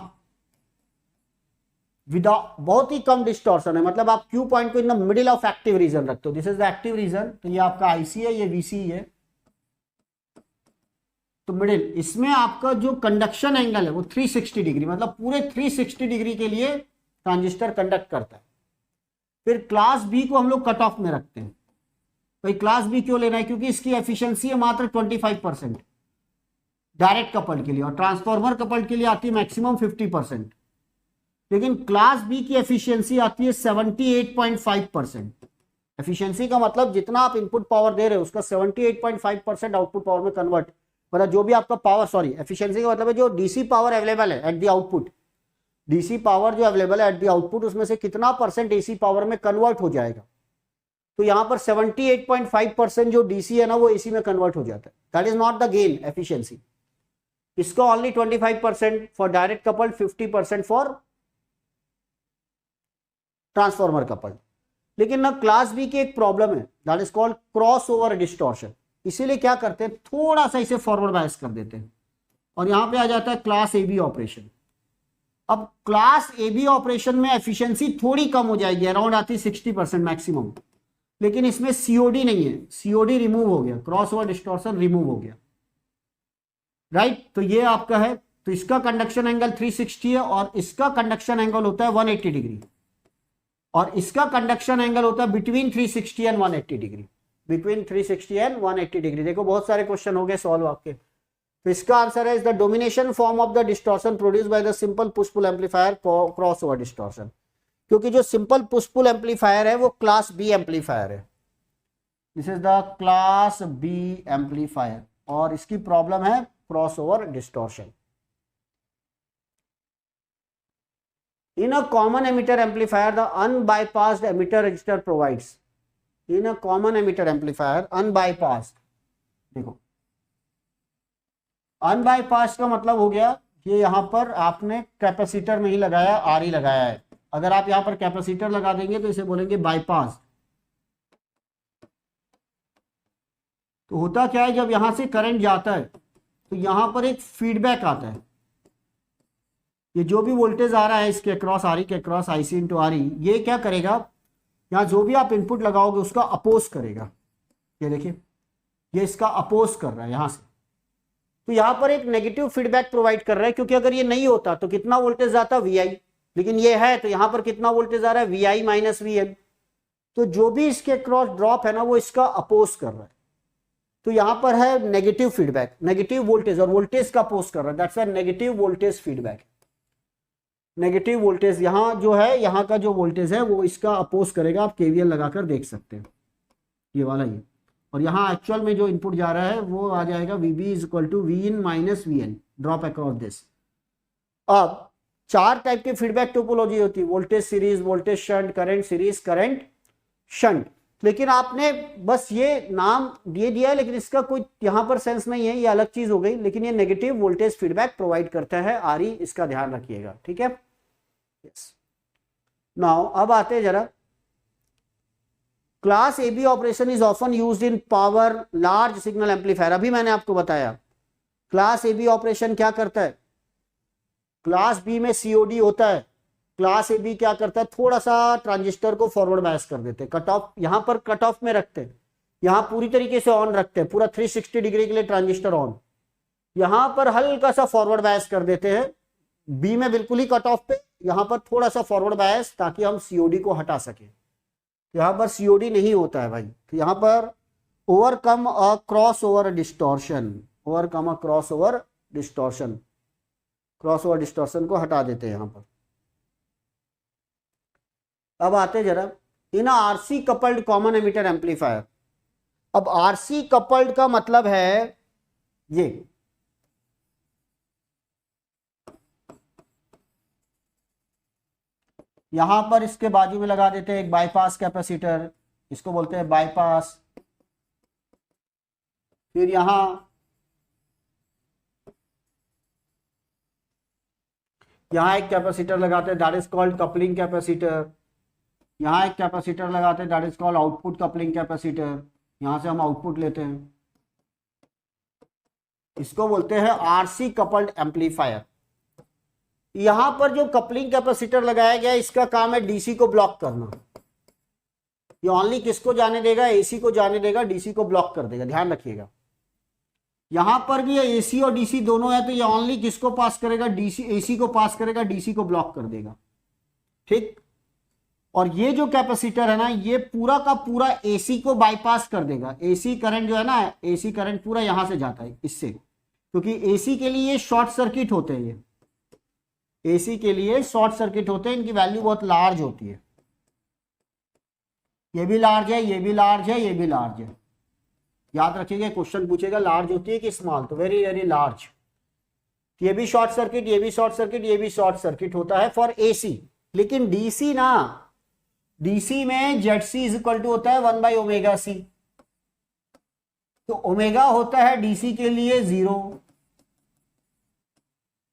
विदाउट, बहुत ही कम डिस्टॉर्शन है, मतलब आप Q पॉइंट को in the middle of active region रखते हो, this is the active region. तो ये आपका IC है, ये VC है, तो मिडिल, इसमें आपका जो कंडक्शन एंगल है वो 360 डिग्री, मतलब पूरे 360 डिग्री के लिए ट्रांजिस्टर कंडक्ट करता है। फिर क्लास B को हम लोग कट ऑफ में रखते हैं। भाई क्लास B क्यों लेना है, क्योंकि इसकी एफिशिएंसी है मात्र 25% डायरेक्ट कपल्ड के लिए, और ट्रांसफॉर्मर कपल्ड के लिए आती है मैक्सिमम 50%, लेकिन क्लास B की एफिशिएंसी आती है 78.5%। एफिशिएंसी का मतलब जितना आप इनपुट पावर दे रहे हो उसका 78.5% आउटपुट पावर में कन्वर्ट, मतलब जो भी आपका पावर, सॉरी एफिशिएंसी का मतलब है जो DC पावर अवेलेबल है at the output, DC power जो अवेलेबल है एट द आउटपुट, उसमें से कितना परसेंट AC पावर में कन्वर्ट हो जाएगा। तो यहां पर 78.5% जो DC है ना वो AC में कन्वर्ट हो जाता है। That is not the gain efficiency. इसका only 25% for direct coupled, 50% for transformer coupled. लेकिन ना क्लास B की एक प्रॉब्लम है, that is called crossover distortion. इसीलिए क्या करते हैं, थोड़ा सा इसे फॉरवर्ड बायस कर देते हैं, और यहां पे आ जाता है क्लास AB ऑपरेशन। अब क्लास AB ऑपरेशन में एफिशिएंसी थोड़ी कम हो जाएगी, अराउंड आती है 60% मैक्सिमम, लेकिन इसमें COD नहीं है, COD रिमूव हो गया, क्रॉस ओवर डिस्टॉर्शन रिमूव हो गया, राइट। तो ये आपका है, तो इसका कंडक्शन एंगल 360 है और इसका कंडक्शन एंगल होता है 180 डिग्री, और इसका कंडक्शन एंगल होता है between 360 and 180 degree, between 360 and 180 degree. देखो बहुत सारे क्वेश्चन हो गए सॉल्व आपके। तो इसका आंसर है the domination form of the distortion produce by the simple push pull amplifier crossover distortion. क्योंकि जो सिंपल पुश पुल एम्पलीफायर है वो क्लास बी एम्पलीफायर है, this is the class B amplifier, और इसकी प्रॉब्लम है crossover distortion. In a common emitter amplifier, the unbypassed emitter resistor provides. In a common emitter amplifier, unbypassed, देखो अनबाईपास का मतलब हो गया कि यहां पर आपने कैपेसिटर नहीं लगाया, आरई लगाया है। अगर आप यहां पर कैपेसिटर लगा देंगे तो इसे बोलेंगे बाईपास। तो होता क्या है, जब यहां से करंट जाता है तो यहां पर एक फीडबैक आता है। ये जो भी वोल्टेज आ रहा है इसके क्रॉस आरई के क्रॉस आईसी इंटू आरई, ये क्या करेगा, यहाँ जो भी आप इनपुट लगाओगे उसका अपोज करेगा। ये देखिए ये इसका अपोज कर रहा है यहां से, तो यहां पर एक नेगेटिव फीडबैक प्रोवाइड कर रहा है। क्योंकि अगर ये नहीं होता तो कितना वोल्टेज आता, वी आई, लेकिन ये है तो यहां पर कितना वोल्टेज आ रहा है, V I minus V N. तो जो भी इसके क्रॉस ड्रॉप है ना वो इसका अपोज कर रहा है। तो यहां पर है नेगेटिव फीडबैक, नेगेटिव वोल्टेज, और वोल्टेज का अपोज कर रहा है, that's a negative voltage feedback. Negative voltage यहाँ जो है, यहाँ का जो वोल्टेज है वो इसका अपोज करेगा। आप केवीएल लगाकर देख सकते हैं, ये वाला ये। और यहाँ एक्चुअल में जो इनपुट जा रहा है वो आ जाएगा VB is equal to V in minus V N drop across this. अब चार टाइप की फीडबैक टोपोलॉजी होती है, voltage series, voltage shunt, current series, current shunt. लेकिन आपने बस ये नाम दे दिया है, लेकिन इसका कोई यहाँ पर सेंस नहीं है, ये अलग चीज हो गई। लेकिन ये नेगेटिव वोल्टेज फीडबैक प्रोवाइड करता है आरई, इसका ध्यान रखिएगा, ठीक है। नाउ अब आते हैं जरा, class A B operation is often used in power large signal amplifier. अभी मैंने आपको बताया क्लास ए बी ऑपरेशन क्या करता है, क्लास बी में सीओडी होता है, क्लास ए बी क्या करता है, थोड़ा सा ट्रांजिस्टर को फॉरवर्ड बायस कर देते हैं, कट ऑफ यहां पर कट ऑफ में रखते हैं, यहां पूरी तरीके से ऑन रखते हैं, पूरा 360 डिग्री के लिए ट्रांजिस्टर ऑन, यहां पर हल्का सा फॉरवर्ड बायस कर देते हैं, बी में बिल्कुल ही कट ऑफ पे, यहां पर थोड़ा सा फॉरवर्ड बायस ताकि हम सीओडी को हटा सके। यहां पर सीओडी नहीं होता है भाई, तो यहां पर overcome a crossover distortion, overcome a crossover distortion, crossover distortion को हटा देते हैं यहां पर। अब आते जरा इन RC coupled common emitter amplifier. अब आरसी कपल्ड का मतलब है ये, यहां पर इसके बाजू में लगा देते हैं एक बाईपास कैपेसिटर, इसको बोलते हैं बाईपास। फिर यहां एक कैपेसिटर लगाते हैं that is called coupling capacitor, यहां एक कैपेसिटर लगाते हैं that is called output coupling capacitor, यहां से हम आउटपुट लेते हैं, इसको बोलते हैं आरसी कपल्ड एम्पलीफायर। यहां पर जो कपलिंग कैपेसिटर लगाया गया इसका काम है डीसी को ब्लॉक करना। ये ओनली किसको जाने देगा, एसी को जाने देगा, डीसी को ब्लॉक कर देगा, ध्यान रखिएगा। यहां पर भी एसी और डीसी दोनों है, तो ये ओनली किसको पास करेगा, डीसी, एसी को पास करेगा, डीसी को ब्लॉक कर देगा, ठीक। और ये जो कैपेसिटर है ना ये पूरा का पूरा एसी को बाईपास कर देगा। एसी करंट जो है ना, एसी करंट पूरा यहां से जाता है इससे, क्योंकि एसी के लिए शॉर्ट सर्किट होते हैं, ये एसी के लिए शॉर्ट सर्किट होते हैं, इनकी वैल्यू बहुत लार्ज होती है, ये भी लार्ज है, ये भी लार्ज है, ये भी लार्ज है। याद रखिएगा क्वेश्चन पूछेगा लार्ज होती है कि स्मॉल, तो वेरी वेरी लार्ज। ये भी शॉर्ट सर्किट, ये भी शॉर्ट सर्किट, ये भी शॉर्ट सर्किट होता है फॉर एसी। लेकिन डीसी ना, डीसी में जेडसी इज इक्वल टू होता है 1 बाई ओमेगा सी, तो ओमेगा होता है डीसी के लिए 0,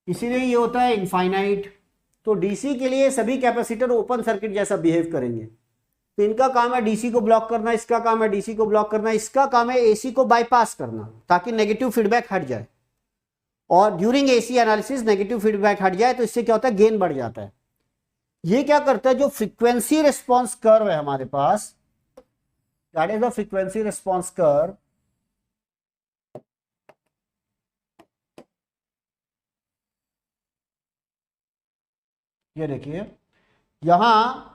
इसीलिए ये होता है इनफाइनाइट। तो डीसी के लिए सभी कैपेसिटर ओपन सर्किट जैसा बिहेव करेंगे, तो इनका काम है डीसी को ब्लॉक करना, इसका काम है डीसी को ब्लॉक करना, इसका काम है एसी को बाईपास करना ताकि नेगेटिव फीडबैक हट जाए। और during AC analysis negative feedback हट जाए तो इससे क्या होता है, गेन बढ़ जाता है। ये क्या करता है, जो फ्रीक्वेंसी रिस्पॉन्स कर्व है हमारे पास, that is the frequency response curve, ये देखिए यहां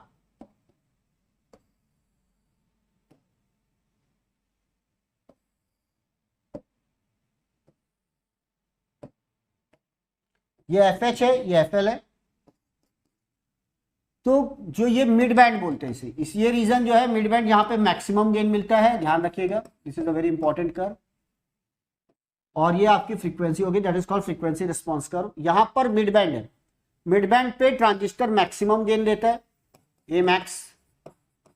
ये FH है, ये FL है। तो जो ये मिड बैंड बोलते हैं इसे, ये रीजन जो है मिड बैंड, यहाँ पे मैक्सिमम गेन मिलता है, ध्यान रखिएगा, this is a very important curve. और ये आपकी फ्रीक्वेंसी होगी, that is called frequency response curve. यहां पर मिड बैंड है, मिड बैंड पे ट्रांजिस्टर मैक्सिमम गेन देता है, ए मैक्स।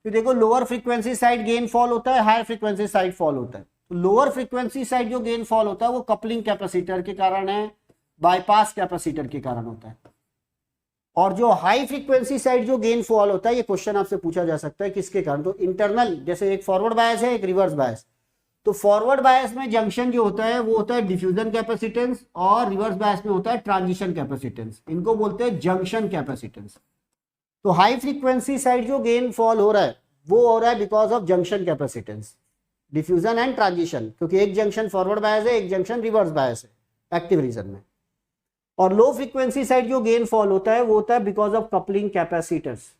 फिर देखो lower frequency side gain fall होता है, हायर फ्रीक्वेंसी साइड फॉल होता है। तो लोअर फ्रीक्वेंसी साइड जो गेन फॉल होता है वो कपलिंग कैपेसिटर के कारण है, बाईपास कैपेसिटर के कारण होता है। और जो हाई फ्रीक्वेंसी साइड जो गेन फॉल होता है, ये क्वेश्चन आपसे पूछा जा सकता है किसके कारण, तो इंटरनल, जैसे एक फॉरवर्ड बायस है एक रिवर्स बायस। तो फॉरवर्ड बायस में जंक्शन जो होता है वो होता है डिफ्यूजन कैपेसिटेंस, और रिवर्स बायस में होता है ट्रांजिशन कैपेसिटेंस, इनको बोलते हैं जंक्शन कैपेसिटेंस। तो हाई फ्रीक्वेंसी साइड जो गेन फॉल हो रहा है वो हो रहा है because of junction capacitance, diffusion and transition, क्योंकि एक जंक्शन फॉरवर्ड बायस है, एक जंक्शन रिवर्स बायस है एक्टिव रीजन में। और लो फ्रीक्वेंसी साइड जो गेन फॉल होता है वो होता है because of coupling capacitors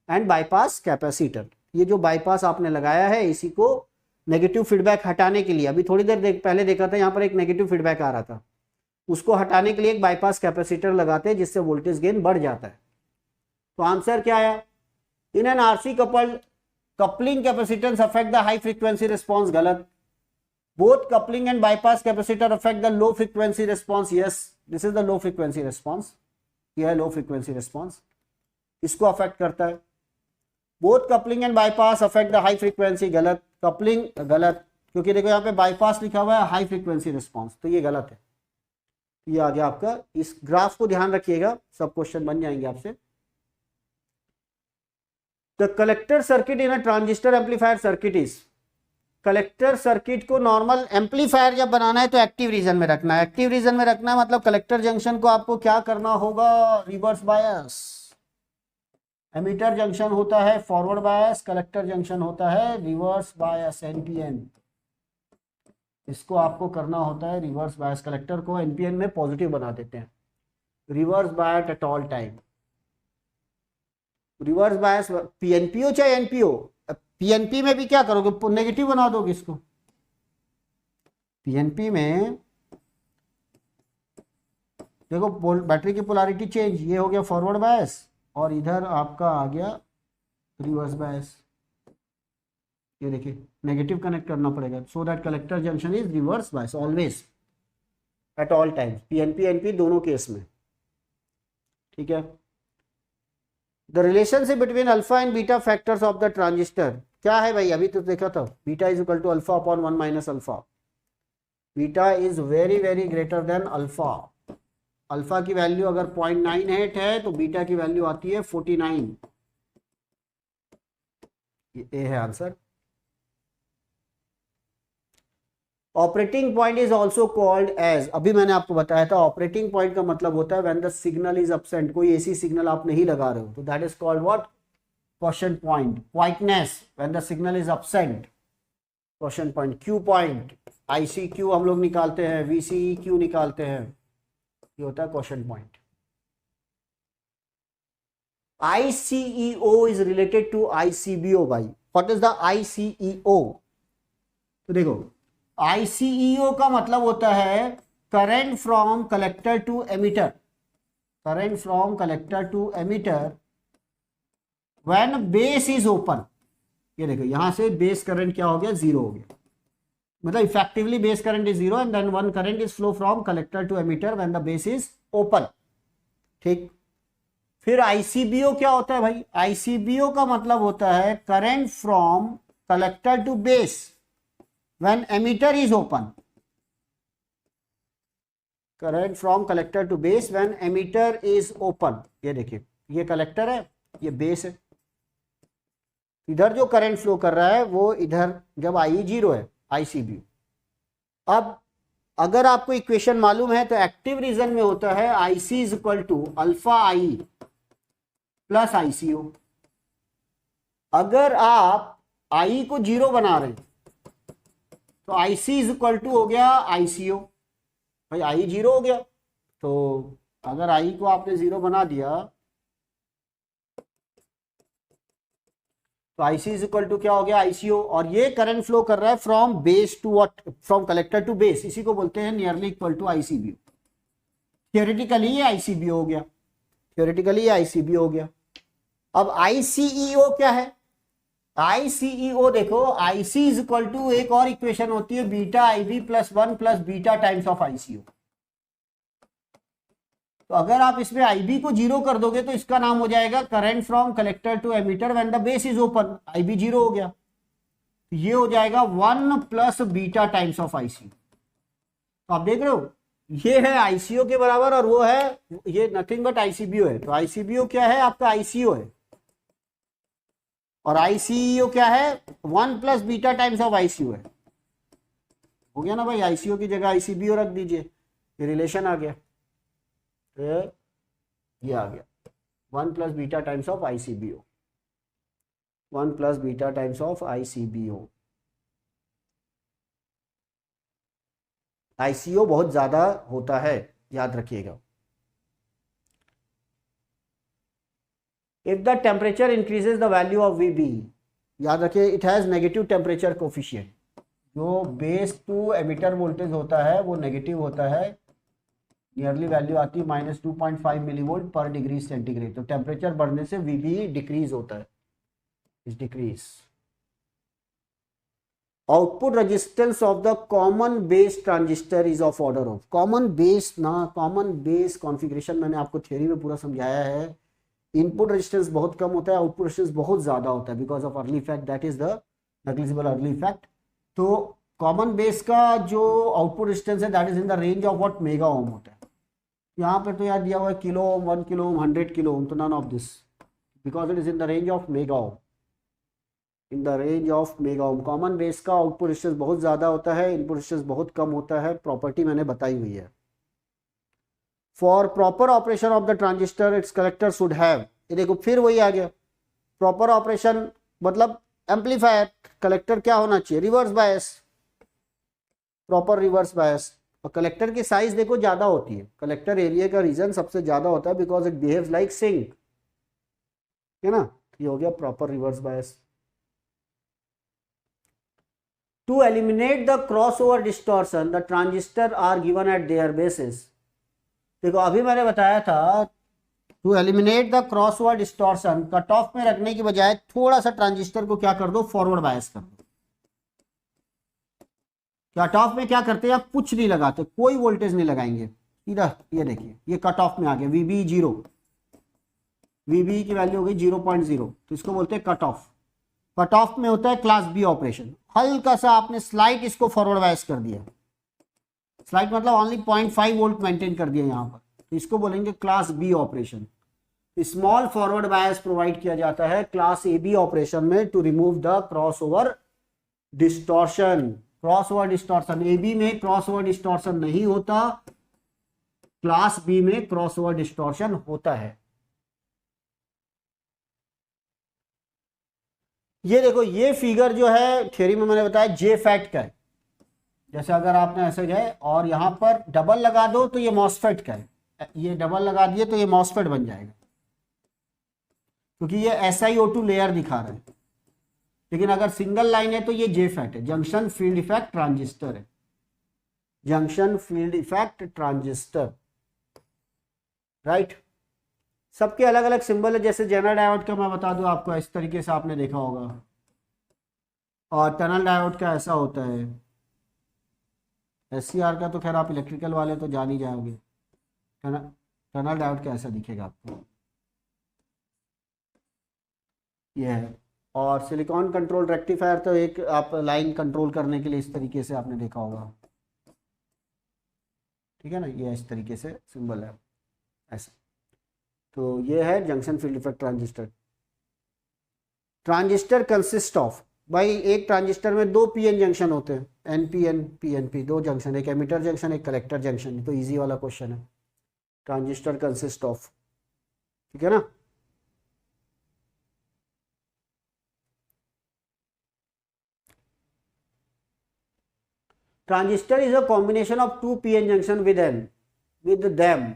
and bypass capacitor. ये जो बाईपास आपने लगाया है इसी को नेगेटिव फीडबैक हटाने के लिए, अभी थोड़ी देर पहले देखा था यहाँ पर एक नेगेटिव फीडबैक आ रहा था, उसको हटाने के लिए एक बाईपास कैपेसिटर लगाते हैं जिससे वोल्टेज गेन बढ़ जाता है। तो आंसर क्या आया, in an RC coupled coupling capacitance affect the high frequency response, गलत। Both coupling and bypass capacitor affect the low frequency response, yes, this is the low frequency response, यह है low frequency response, इसको affect करता है। Both coupling and bypass affect the high frequency, गलत। Coupling गलत, क्योंकि देखो यहाँ पे बाईपास लिखा हुआ है, हाई फ्रीक्वेंसी रिस्पॉन्स, तो ये गलत है। ये आ गया आपका, इस ग्राफ को ध्यान रखिएगा, सब क्वेश्चन बन जाएंगे आपसे। The collector circuit in a transistor amplifier circuit is, collector circuit को नॉर्मल एम्पलीफायर जब बनाना है तो एक्टिव रीजन में रखना है, एक्टिव रीजन में रखना है मतलब कलेक्टर जंक्शन को आपको क्या करना होगा, रिवर्स बायस। एमीटर जंक्शन होता है फॉरवर्ड बायस, कलेक्टर जंक्शन होता है रिवर्स बायस, एनपीएन। इसको आपको करना होता है रिवर्स बायस, कलेक्टर को एनपीएन में पॉजिटिव बना देते हैं, reverse bias eight all time. Reverse bias PNP चाहे एनपीओ, पीएनपी में भी क्या करोगे, नेगेटिव बना दोगे इसको। पीएनपी में देखो बैटरी की पोलैरिटी चेंज, ये हो गया फॉरवर्ड बायस और इधर आपका आ गया रिवर्स बायस। ये देखिए नेगेटिव कनेक्ट करना पड़ेगा, so that collector junction is reverse bias always at all time, PNP NP दोनों केस में, ठीक है। The relationship between alpha and beta factors of the transistor क्या है भाई, अभी तो देखा था, beta is equal to alpha upon 1 minus alpha. Beta is very very greater than alpha. Alpha की वैल्यू अगर 0.98 है तो बीटा की वैल्यू आती है 49, ये ए है answer. Operating point is also called as, अभी मैंने आपको बताया था ऑपरेटिंग पॉइंट का मतलब होता है when the signal is absent, कोई एसी सिग्नल आप नहीं लगा रहे हो तो that is called what, question point. Quietness when the signal is absent, question point. Q point, IC Q हम लोग निकालते हैं, वीसी क्यू निकालते हैं, ये होता है question point. ICEO is related to ICBO भाई। व्हाट इज द ICEO, तो देखो ICEO का मतलब होता है current from collector to emitter, current from collector to emitter when base is open. ये देखो यहां से बेस करंट क्या हो गया, जीरो हो गया, मतलब effectively base current is zero and then one current is flow from collector to emitter when the base is open, ठीक। फिर ICBO क्या होता है भाई, ICBO का मतलब होता है current from collector to base when emitter is open, current from collector to base when emitter is open। ये देखिए ये कलेक्टर है, ये बेस है, इधर जो करंट फ्लो कर रहा है वो इधर जब IE जीरो है, ICBO। अब अगर आपको इक्वेशन मालूम है तो एक्टिव रीजन में होता है IC is equal to alpha I plus ICO। अगर आप I को जीरो बना रहे हैं तो IC इज इक्वल टू हो गया ICO, भाई I जीरो हो गया, तो अगर I को आपने जीरो बना दिया तो IC इज इक्वल टू क्या हो गया, ICO। और ये करंट फ्लो कर रहा है from base to what, from collector to base, इसी को बोलते हैं nearly equal to ICBO, theoretically ये आईसीबीओ हो गया, थियोरेटिकली ये आईसीबीओ हो गया। अब आईसीईओ क्या है? आईसीईओ देखो, आईसी इज इक्वल टू एक और इक्वेशन होती है beta IB plus 1 plus beta times of ICO. तो अगर आप इसमें आईबी को 0 कर दोगे तो इसका नाम हो जाएगा current from collector to emitter when the base is open. IB 0 हो गया, तो ये हो जाएगा 1 plus beta times of ICO. तो आप देख रहे हो ये है आईसीओ के बराबर और वो है, ये नथिंग बट आईसीबीओ है। तो आईसीबीओ क्या है? आपका आईसीओ है, और आईसीईओ क्या है? 1 plus beta times of ICO है। हो गया ना भाई, आईसीओ की जगह आईसीबीओ रख दीजिए, ये रिलेशन आ गया। तो ये आ गया 1 plus beta times of ICBO, 1 plus beta times of ICBO. ICO बहुत ज्यादा होता है, याद रखिएगा। If the temperature increases the value of VB, याद रखिए it has negative temperature coefficient. जो बेस टू एमिटर वोल्टेज होता है वो नेगेटिव होता है, नियरली वैल्यू आती है -2.5 मिलीवोल्ट पर डिग्री सेंटीग्रेड। तो टेम्परेचर बढ़ने से वीबी डिक्रीज होता है, is decrease. Output resistance of the common base transistor is of order of, common base ना, कॉमन बेस कॉन्फ़िगरेशन मैंने आपको थ्योरी में पूरा समझाया है। इनपुट रेजिस्टेंस बहुत कम होता है, आउटपुट रेजिस्टेंस बहुत ज्यादा होता है because of Early effect, that is the negligible Early effect. तो कॉमन बेस का जो आउटपुट रेजिस्टेंस है that is in the range of what mega ohm होता है। यहाँ पे तो यार दिया हुआ है kilo ohm, 1 kilo ohm, 100 kilo ohm, तो none of this because it is in the range of mega ohm, in the range of mega ohm. Common base का आउटपुट रेजिस्टेंस बहुत ज्यादा होता है, इनपुट रेजिस्टेंस बहुत कम होता है, प्रॉपर्टी मैंने बताई हुई है। For proper operation of the transistor it's collector should have, ये देखो फिर वही आ गया, प्रॉपर ऑपरेशन मतलब एम्पलीफायर कलेक्टर क्या होना चाहिए? रिवर्स बायस, प्रॉपर रिवर्स बायस। और कलेक्टर की साइज देखो ज्यादा होती है, कलेक्टर एरिया का रीजन सबसे ज्यादा होता है because it behaves like sink, है ना। ये हो गया proper reverse bias. To eliminate the crossover distortion the transistor are given at their basis. देखो अभी मैंने बताया था to eliminate the crossover distortion, cut off में रखने की बजाय थोड़ा सा ट्रांजिस्टर को क्या कर दो? फॉरवर्ड बायस कर दो। कट ऑफ में क्या करते हैं? आप कुछ नहीं लगाते, कोई वोल्टेज नहीं लगाएंगे सीधा। ये देखिए ये कट ऑफ में आ गया, वीबी 0, वीबी की वैल्यू हो गई 0.0, तो इसको बोलते हैं कट ऑफ। कट ऑफ में होता है क्लास बी ऑपरेशन, हल्का सा आपने स्लाइट इसको फॉरवर्ड बायस कर दिया, स्लाइट मतलब ओनली 0.5 वोल्ट मेंटेन कर दिया यहाँ पर, तो इसको बोलेंगे class B operation. Small forward bias provide किया जाता है क्लास ए बी ऑपरेशन में to remove the crossover distortion. Crossover distortion A B में क्रॉसओवर डिस्टॉर्शन नहीं होता, क्लास बी में क्रॉसओवर डिस्टॉर्शन होता है। ये देखो ये फिगर जो है थ्योरी में मैंने बताया जे फैक्ट का है। जैसे अगर आपने ऐसे गए और यहां पर डबल लगा दो तो ये मॉसफेट का है, ये डबल लगा दिए तो ये मॉसफेट बन जाएगा क्योंकि ये SiO2 लेयर दिखा रहा है। लेकिन अगर सिंगल लाइन है तो ये जे फैक्ट है, जंक्शन फील्ड इफेक्ट ट्रांजिस्टर है, junction field effect transistor, right. सबके अलग अलग सिंबल है, जैसे जेनर डायोड का मैं बता दूं आपको, इस तरीके से आपने देखा होगा, और टनल डायोड का ऐसा होता है। SCR का तो खैर आप इलेक्ट्रिकल वाले तो जान ही जाओगे, टनल डायोड का ऐसा दिखेगा आपको, ये है। और सिलिकॉन कंट्रोल रेक्टिफायर तो एक आप लाइन कंट्रोल करने के लिए इस तरीके से आपने देखा होगा, ठीक है ना, ये इस तरीके से सिंबल है ऐसा। तो ये है junction field effect transistor. Transistor consist of, भाई एक ट्रांजिस्टर में 2 पीएन जंक्शन होते हैं, NPN PNP, 2 जंक्शन, एक एमिटर जंक्शन एक कलेक्टर जंक्शन। तो इजी वाला क्वेश्चन है, ट्रांजिस्टर कंसिस्ट ऑफ, ठीक है ना। Transistor is a combination of 2 PN junction with them.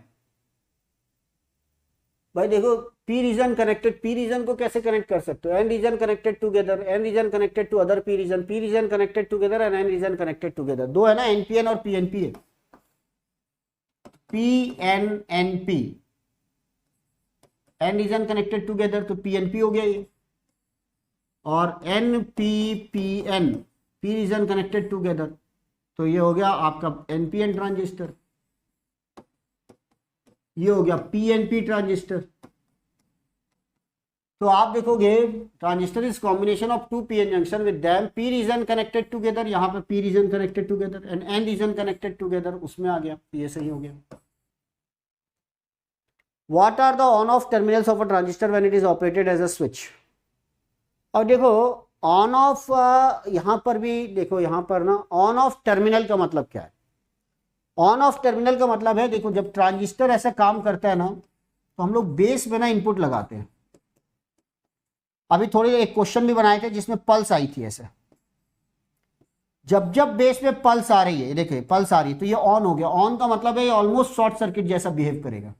भाई देखो P region connected, P region को कैसे कनेक्ट कर सकते हो? N region connected together, N region connected to other P region connected together and N region connected together. 2 है ना, NPN और PNP है। PNNP, N region connected together, तो PNP हो गया ये, और NPPN, P region connected together, तो ये हो गया आपका NPN ट्रांजिस्टर, ये हो गया PNP ट्रांजिस्टर। तो आप देखोगे transistor is combination of two PN junction with them P region connected together, यहाँ पे P region connected together and N region connected together, उसमें आ गया, ये सही हो गया। What are the on off terminals of a transistor when it is operated as a switch? और देखो ऑन ऑफ, यहां पर भी देखो, यहां पर ना ऑन ऑफ टर्मिनल का मतलब क्या है? ऑन ऑफ टर्मिनल का मतलब है, देखो जब ट्रांजिस्टर ऐसा काम करता है ना, तो हम लोग बेस में ना इनपुट लगाते हैं। अभी थोड़ी एक क्वेश्चन भी बनाए थे जिसमें पल्स आई थी ऐसे, जब जब बेस में पल्स आ रही है, देखिए पल्स आ रही है तो ये ऑन हो गया। ऑन का मतलब है ये ऑलमोस्ट शॉर्ट सर्किट जैसा बिहेव करेगा,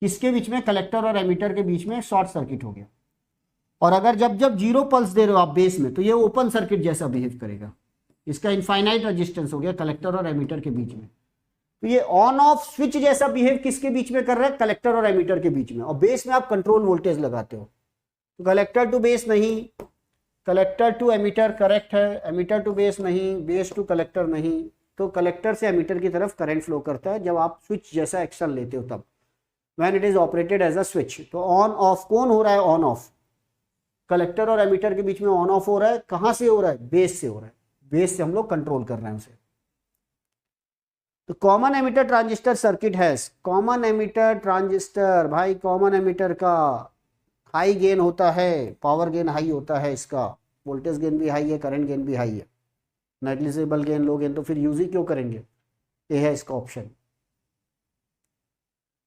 किसके बीच में? कलेक्टर और एमीटर के बीच में शॉर्ट सर्किट हो गया। और अगर जब जब जीरो पल्स दे रहे हो आप बेस में, तो ये ओपन सर्किट जैसा बिहेव करेगा, इसका इनफाइनाइट रेजिस्टेंस हो गया कलेक्टर और एमीटर के बीच में। तो ये ऑन ऑफ स्विच जैसा बिहेव किसके बीच में कर रहा है? कलेक्टर और एमीटर के बीच में। और बेस में आप कंट्रोल वोल्टेज लगाते हो, तो कलेक्टर टू बेस नहीं, कलेक्टर टू एमीटर करेक्ट है, एमीटर टू बेस नहीं, बेस टू कलेक्टर नहीं, तो कलेक्टर से एमीटर की तरफ करंट फ्लो करता है जब आप स्विच जैसा एक्शन लेते हो तब, when it is operated as a switch. तो ऑन ऑफ कौन हो रहा है? ऑन ऑफ कलेक्टर और एमीटर के बीच में ऑन ऑफ हो रहा है। कहां से हो रहा है? बेस से हो रहा है, बेस से हम लोग कंट्रोल कर रहे हैं उसे। तो कॉमन एमीटर ट्रांजिस्टर सर्किट है, कॉमन एमीटर ट्रांजिस्टर, भाई कॉमन एमीटर का हाई गेन होता है, पावर गेन हाई होता है, इसका वोल्टेज गेन भी हाई है, करंट गेन भी हाई है। नेग्लिजिबल गेन, लो गेन, तो फिर यूज ही क्यों करेंगे? ये है इसका option.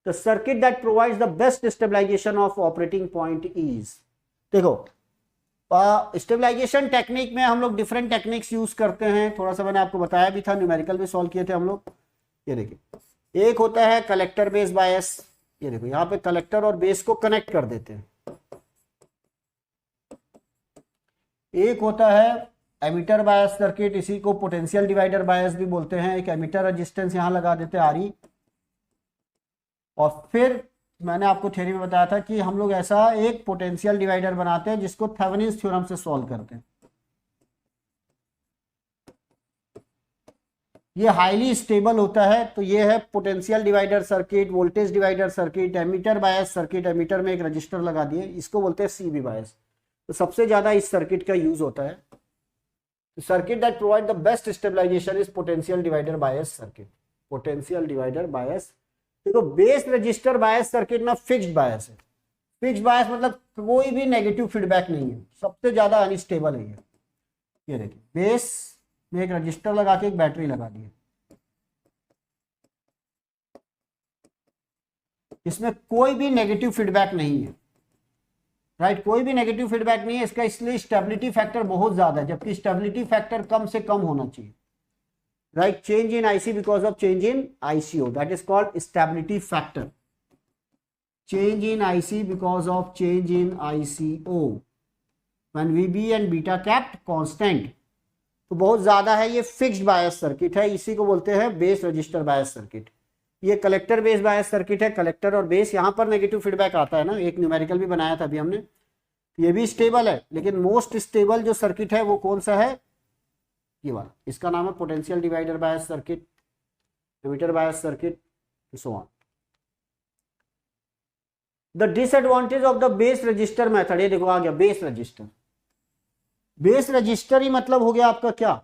The circuit that provides the best stabilization of operating point is, देखो स्टेबलाइजेशन टेक्निक में हम लोग डिफरेंट टेक्निक्स यूज करते हैं, थोड़ा सा मैंने आपको बताया भी था, न्यूमेरिकल में सॉल्व किए थे हम लोग। ये देखिए, एक होता है कलेक्टर बेस बायस, ये देखो यहाँ पे कलेक्टर और बेस को कनेक्ट कर देते हैं। एक होता है एमीटर बायस सर्किट, इसी को पोटेंशियल डिवाइडर बायस भी बोलते हैं। एक एमीटर रेजिस्टेंस यहाँ लगा देते हैं RE, और फिर मैंने आपको थ्योरी में बताया था कि हम लोग ऐसा एक पोटेंशियल डिवाइडर बनाते हैं जिसको थेवेनिन्स थ्योरम से सॉल्व करते हैं। ये हाईली स्टेबल होता है। तो ये है potential divider circuit, voltage divider circuit, emitter bias circuit, emitter में एक रजिस्टर लगा दिए, इसको बोलते हैं CB बायस। तो सबसे ज्यादा इस सर्किट का यूज होता है। Circuit that provide the best stabilization is potential divider bias circuit, potential divider bias. देखो बेस रजिस्टर बायस सर्किट ना फिक्स्ड बायस है। फिक्स्ड बायस मतलब कोई भी नेगेटिव फीडबैक नहीं है, सबसे ज्यादा अनस्टेबल है ये देखिए, बेस में एक रजिस्टर लगा के एक बैटरी लगा दी है, इसमें कोई भी नेगेटिव फीडबैक नहीं है, राइट, कोई भी नेगेटिव फीडबैक नहीं है इसका, इसलिए स्टेबिलिटी फैक्टर बहुत ज्यादा है, जबकि स्टेबिलिटी फैक्टर कम से कम होना चाहिए, right? Change in IC because of change in ICO, that is called stability factor. Change in IC because of change in ICO when VB and beta kept constant, तो बहुत ज्यादा है। ये फिक्स्ड बायस सर्किट है, इसी को बोलते हैं बेस रजिस्टर बायस सर्किट। ये कलेक्टर बेस बायस सर्किट है, कलेक्टर और बेस, यहाँ पर नेगेटिव फीडबैक आता है ना, एक न्यूमेरिकल भी बनाया था अभी हमने। ये भी स्टेबल है, लेकिन मोस्ट स्टेबल जो सर्किट है वो कौन सा है? ये वाला, इसका नाम है potential divider bias circuit, emitter bias circuit, so on. The disadvantage of the base resistor method, ये देखो आ गया बेस रजिस्टर। बेस रजिस्टर ही मतलब हो गया आपका क्या?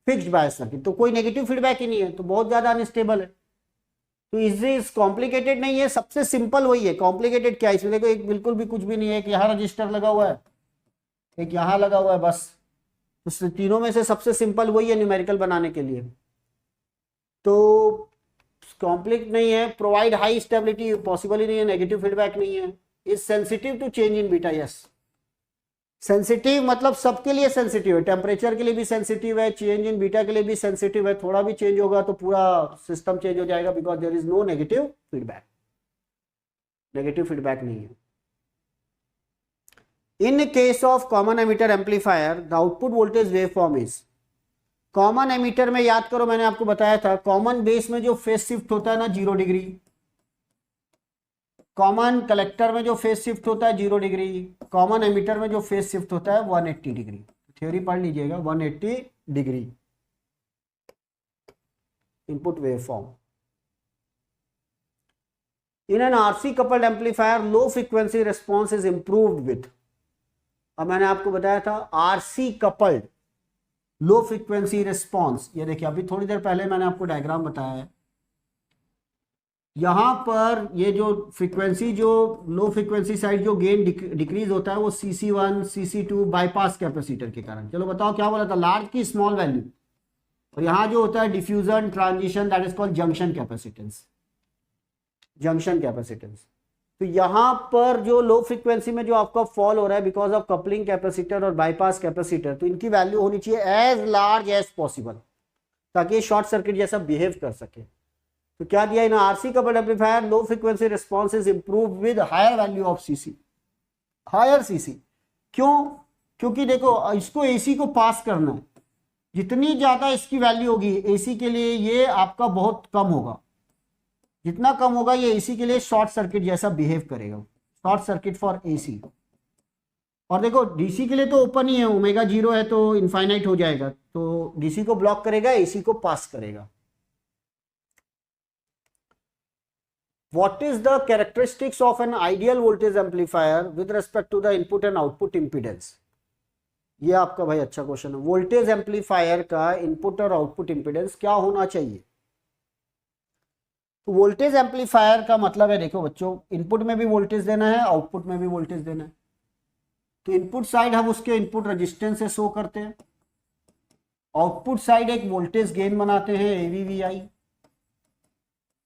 फिक्स्ड बायस सर्किट, तो कोई नेगेटिव फीडबैक ही नहीं है, तो बहुत ज्यादा अनस्टेबल है। तो इससे कॉम्प्लिकेटेड नहीं है, सबसे सिंपल वही है। कॉम्प्लिकेटेड क्या है इसमें? देखो एक बिल्कुल भी कुछ भी नहीं है, एक यहाँ रजिस्टर लगा हुआ है, एक यहाँ लगा हुआ है, बस। तो तीनों में से सबसे सिंपल वही है न्यूमेरिकल बनाने के लिए, तो कॉम्प्लिकेट नहीं है। प्रोवाइड हाई स्टेबिलिटी, पॉसिबल ही नहीं है, नेगेटिव फीडबैक नहीं है। Is sensitive to change in beta, yes. सेंसिटिव मतलब सबके लिए सेंसिटिव है, टेम्परेचर के लिए भी सेंसिटिव है, चेंज इन बीटा के लिए भी सेंसिटिव है। थोड़ा भी चेंज होगा तो पूरा सिस्टम चेंज हो जाएगा, because there is no negative feedback, negative feedback नहीं है। In case of common emitter amplifier, the output voltage waveform is, common ammeter में याद करो मैंने आपको बताया था, कॉमन बेस में जो फेस शिफ्ट होता है ना 0 डिग्री, कॉमन कलेक्टर में जो फेस शिफ्ट होता है 0 डिग्री, कॉमन एमीटर में जो फेस शिफ्ट होता है 180 डिग्री। थ्योरी पढ़ लीजिएगा, 180 degree input waveform. In an RC coupled amplifier low frequency response is improved with, अब मैंने आपको बताया था आरसी कपल्ड लो फ्रीक्वेंसी रिस्पॉन्स। ये देखिए अभी थोड़ी देर पहले मैंने आपको डायग्राम बताया है, यहां पर ये जो फ्रीक्वेंसी, जो लो फ्रीक्वेंसी साइड जो गेन डिक्रीज होता है वो CC1 CC2 बाईपास कैपेसिटर के कारण। चलो बताओ क्या बोला था, लार्ज की स्मॉल वैल्यू, और यहां जो होता है diffusion transition, that is called junction capacitance, junction capacitance. तो यहां पर जो लो फ्रीक्वेंसी में जो आपका फॉल हो रहा है बिकॉज ऑफ कपलिंग कैपेसिटर और बाईपास कैपेसिटर, तो इनकी वैल्यू होनी चाहिए एज लार्ज एज पॉसिबल, ताकि ये शॉर्ट सर्किट जैसा बिहेव कर सके। तो क्या दिया in RC coupled amplifier low frequency response is improved with higher value of CC, higher CC. क्यों? क्योंकि देखो इसको एसी को पास करना है, जितनी ज्यादा इसकी वैल्यू होगी एसी के लिए ये आपका बहुत कम होगा, जितना कम होगा ये एसी के लिए शॉर्ट सर्किट जैसा बिहेव करेगा, शॉर्ट सर्किट फॉर एसी। और देखो डीसी के लिए तो ओपन ही है, ओमेगा 0 है तो इनफाइनाइट हो जाएगा, तो डीसी को ब्लॉक करेगा, एसी को पास करेगा। What is the characteristics of an ideal voltage amplifier with respect to the input and output impedance? ये आपका भाई अच्छा क्वेश्चन है। वोल्टेज एम्पलीफायर का इनपुट और आउटपुट इंपीडेंस क्या होना चाहिए? तो वोल्टेज एम्पलीफायर का मतलब है, देखो बच्चों, इनपुट में भी वोल्टेज देना है, आउटपुट में भी वोल्टेज देना है। तो इनपुट साइड हम उसके इनपुट रेजिस्टेंस से शो करते हैं, आउटपुट साइड एक वोल्टेज गेन बनाते हैं AVVI,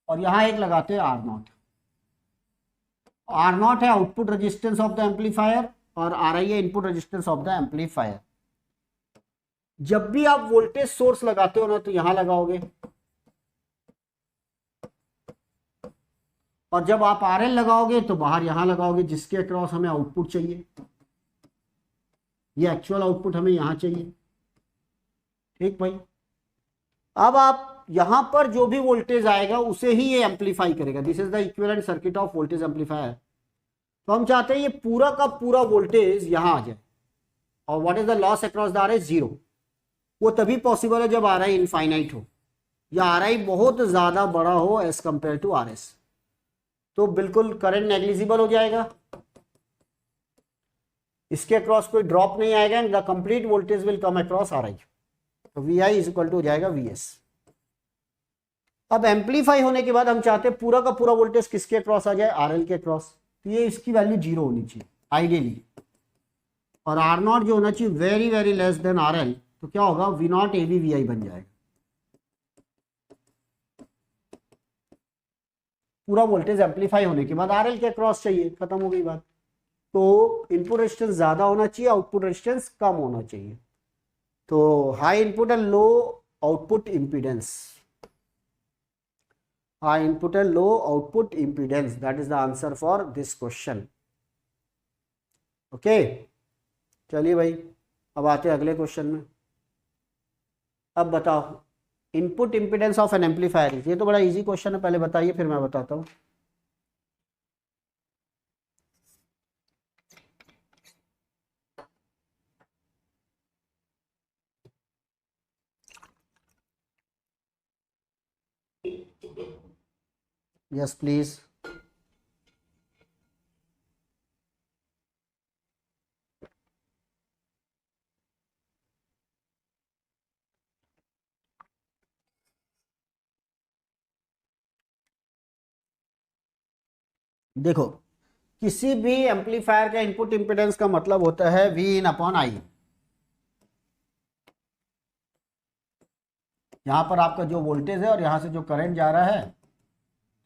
और यहां एक लगाते हैं R0। R0 है output resistance of the amplifier और RI है input resistance of the amplifier. जब भी आप वोल्टेज सोर्स लगाते हो ना तो यहां लगाओगे, और जब आप RL लगाओगे तो बाहर यहां लगाओगे, जिसके अक्रॉस हमें आउटपुट चाहिए। ये एक्चुअल आउटपुट हमें यहां चाहिए, ठीक भाई। अब आप यहां पर जो भी वोल्टेज आएगा उसे ही ये एम्पलीफाई करेगा। This is the equivalent circuit of voltage amplifier. तो हम चाहते हैं ये पूरा का पूरा वोल्टेज यहां आ जाए, और what is the loss across the RI? 0। वो तभी पॉसिबल है जब RI इनफाइनाइट हो या RI बहुत ज्यादा बड़ा हो एज कंपेयर टू RS, तो बिल्कुल करंट नेग्लिजिबल हो जाएगा, इसके अक्रॉस कोई ड्रॉप नहीं आएगा, and the complete voltage will come across RI। तो VI इज इक्वल टू हो जाएगा VS। अब एम्पलीफाई होने के बाद हम चाहते हैं पूरा का पूरा वोल्टेज किसके अक्रॉस आ जाए? RL के अक्रॉस। तो ये इसकी वैल्यू 0 होनी चाहिए आइडियली, और R0 जो होना चाहिए very very less than RL। तो क्या होगा? V0 AVVI बन जाएगा। पूरा वोल्टेज एम्पलीफाई होने के बाद RL के अक्रॉस चाहिए, खत्म हो गई बात। तो इनपुट रेजिस्टेंस ज्यादा होना चाहिए, आउटपुट रेजिस्टेंस कम होना चाहिए। तो high input and low output impedance, high input and low output impedance, that is the answer for this question. okay, चलिए भाई अब आते हैं अगले क्वेश्चन में। अब बताओ input impedance of N amplifier. ये तो बड़ा इजी क्वेश्चन है, पहले बताइए फिर मैं बताता हूँ। Yes please. देखो किसी भी एम्पलीफायर का इनपुट इंपीडेंस का मतलब होता है V/I। यहां पर आपका जो वोल्टेज है और यहां से जो करंट जा रहा है,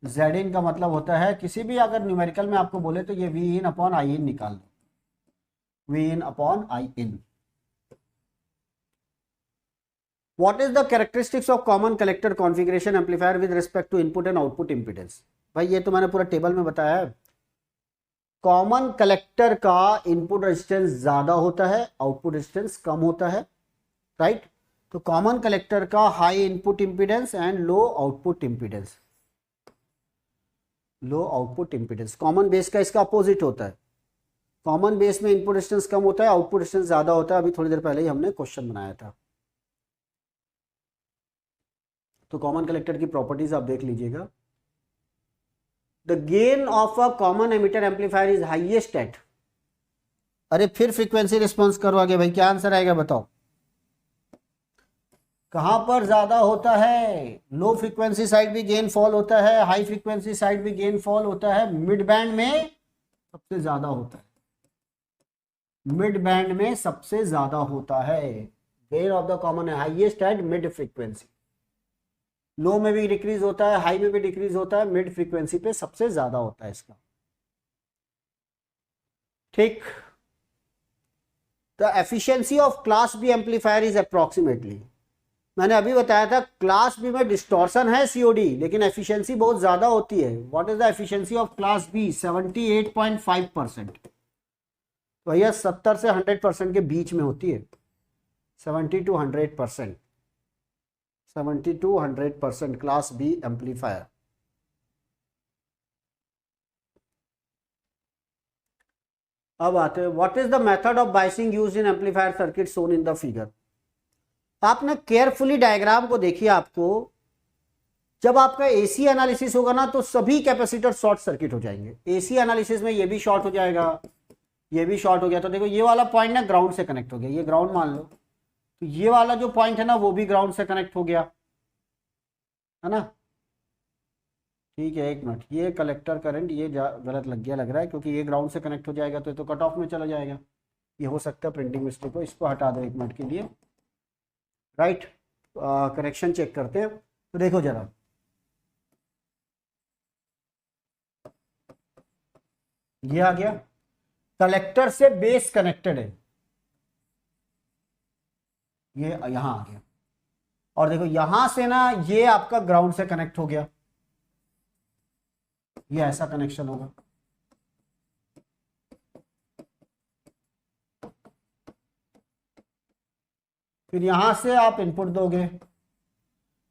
Zin का मतलब होता है, किसी भी अगर न्यूमेरिकल में आपको बोले तो ये V/In निकाल दो, V/In। What is the characteristics of common collector configuration amplifier with respect to input and output impedance? भाई ये तो मैंने पूरा टेबल में बताया है। कॉमन कलेक्टर का इनपुट रेजिस्टेंस ज्यादा होता है, आउटपुट रेजिस्टेंस कम होता है, राइट। तो कॉमन कलेक्टर का high input impedance and low output impedance, low output impedance. Common base का इसका अपोजिट होता है, कॉमन बेस में इनपुट रेजिस्टेंस कम होता है, आउटपुट रेजिस्टेंस ज्यादा होता है। अभी थोड़ी देर पहले ही हमने क्वेश्चन बनाया था। तो कॉमन कलेक्टर की प्रॉपर्टीज आप देख लीजिएगा। The gain of a common emitter amplifier is highest eight, अरे फिर फ्रीक्वेंसी रिस्पॉन्स करो आगे भाई, क्या आंसर आएगा बताओ, कहां पर ज्यादा होता है? लो फ्रीक्वेंसी साइड भी गेन फॉल होता है, हाई फ्रीक्वेंसी साइड भी गेन फॉल होता है, मिड बैंड में सबसे ज्यादा होता है, मिड बैंड में सबसे ज्यादा होता है। गेन ऑफ द कॉमन है हाईएस्ट एट मिड फ्रीक्वेंसी, लो में भी डिक्रीज होता है, हाई में भी डिक्रीज होता है, मिड फ्रीक्वेंसी पे सबसे ज्यादा होता है इसका। ठीक, the efficiency of class B amplifier is approximately, मैंने अभी बताया था क्लास बी में डिस्टॉर्शन है सीओडी, लेकिन एफिशिएंसी बहुत ज्यादा होती है। What is the efficiency of class B? 78.5%। तो भैया 70 से 100% के बीच में होती है, 70 to 100%, 70 to 100% class B amplifier. अब आते हैं, what is the method of biasing used in amplifier circuit shown in the figure. आपने केयरफुली डायग्राम को देखिए, आपको जब आपका एसी एनालिसिस होगा ना तो सभी कैपेसिटर शॉर्ट सर्किट हो जाएंगे। एसी एनालिसिस में ये भी शॉर्ट हो जाएगा, ये भी शॉर्ट हो गया। तो देखो ये वाला पॉइंट ना ग्राउंड से कनेक्ट हो गया, ये ग्राउंड मान लो, तो ये वाला जो पॉइंट है ना वो भी ग्राउंड से कनेक्ट हो गया, है ना। ठीक है, एक मिनट, ये कलेक्टर करंट ये गलत लग गया लग रहा है, क्योंकि ये ग्राउंड से कनेक्ट हो जाएगा तो ये तो कट ऑफ में चला जाएगा। ये हो सकता है प्रिंटिंग मिस्टेक हो, इसको हटा दो एक मिनट के लिए। राइट, कनेक्शन चेक करते हैं। तो देखो जरा, ये आ गया, कलेक्टर से बेस कनेक्टेड है, ये यहां आ गया, और देखो यहां से ना ये आपका ग्राउंड से कनेक्ट हो गया, ये ऐसा कनेक्शन होगा। फिर यहां से आप इनपुट दोगे,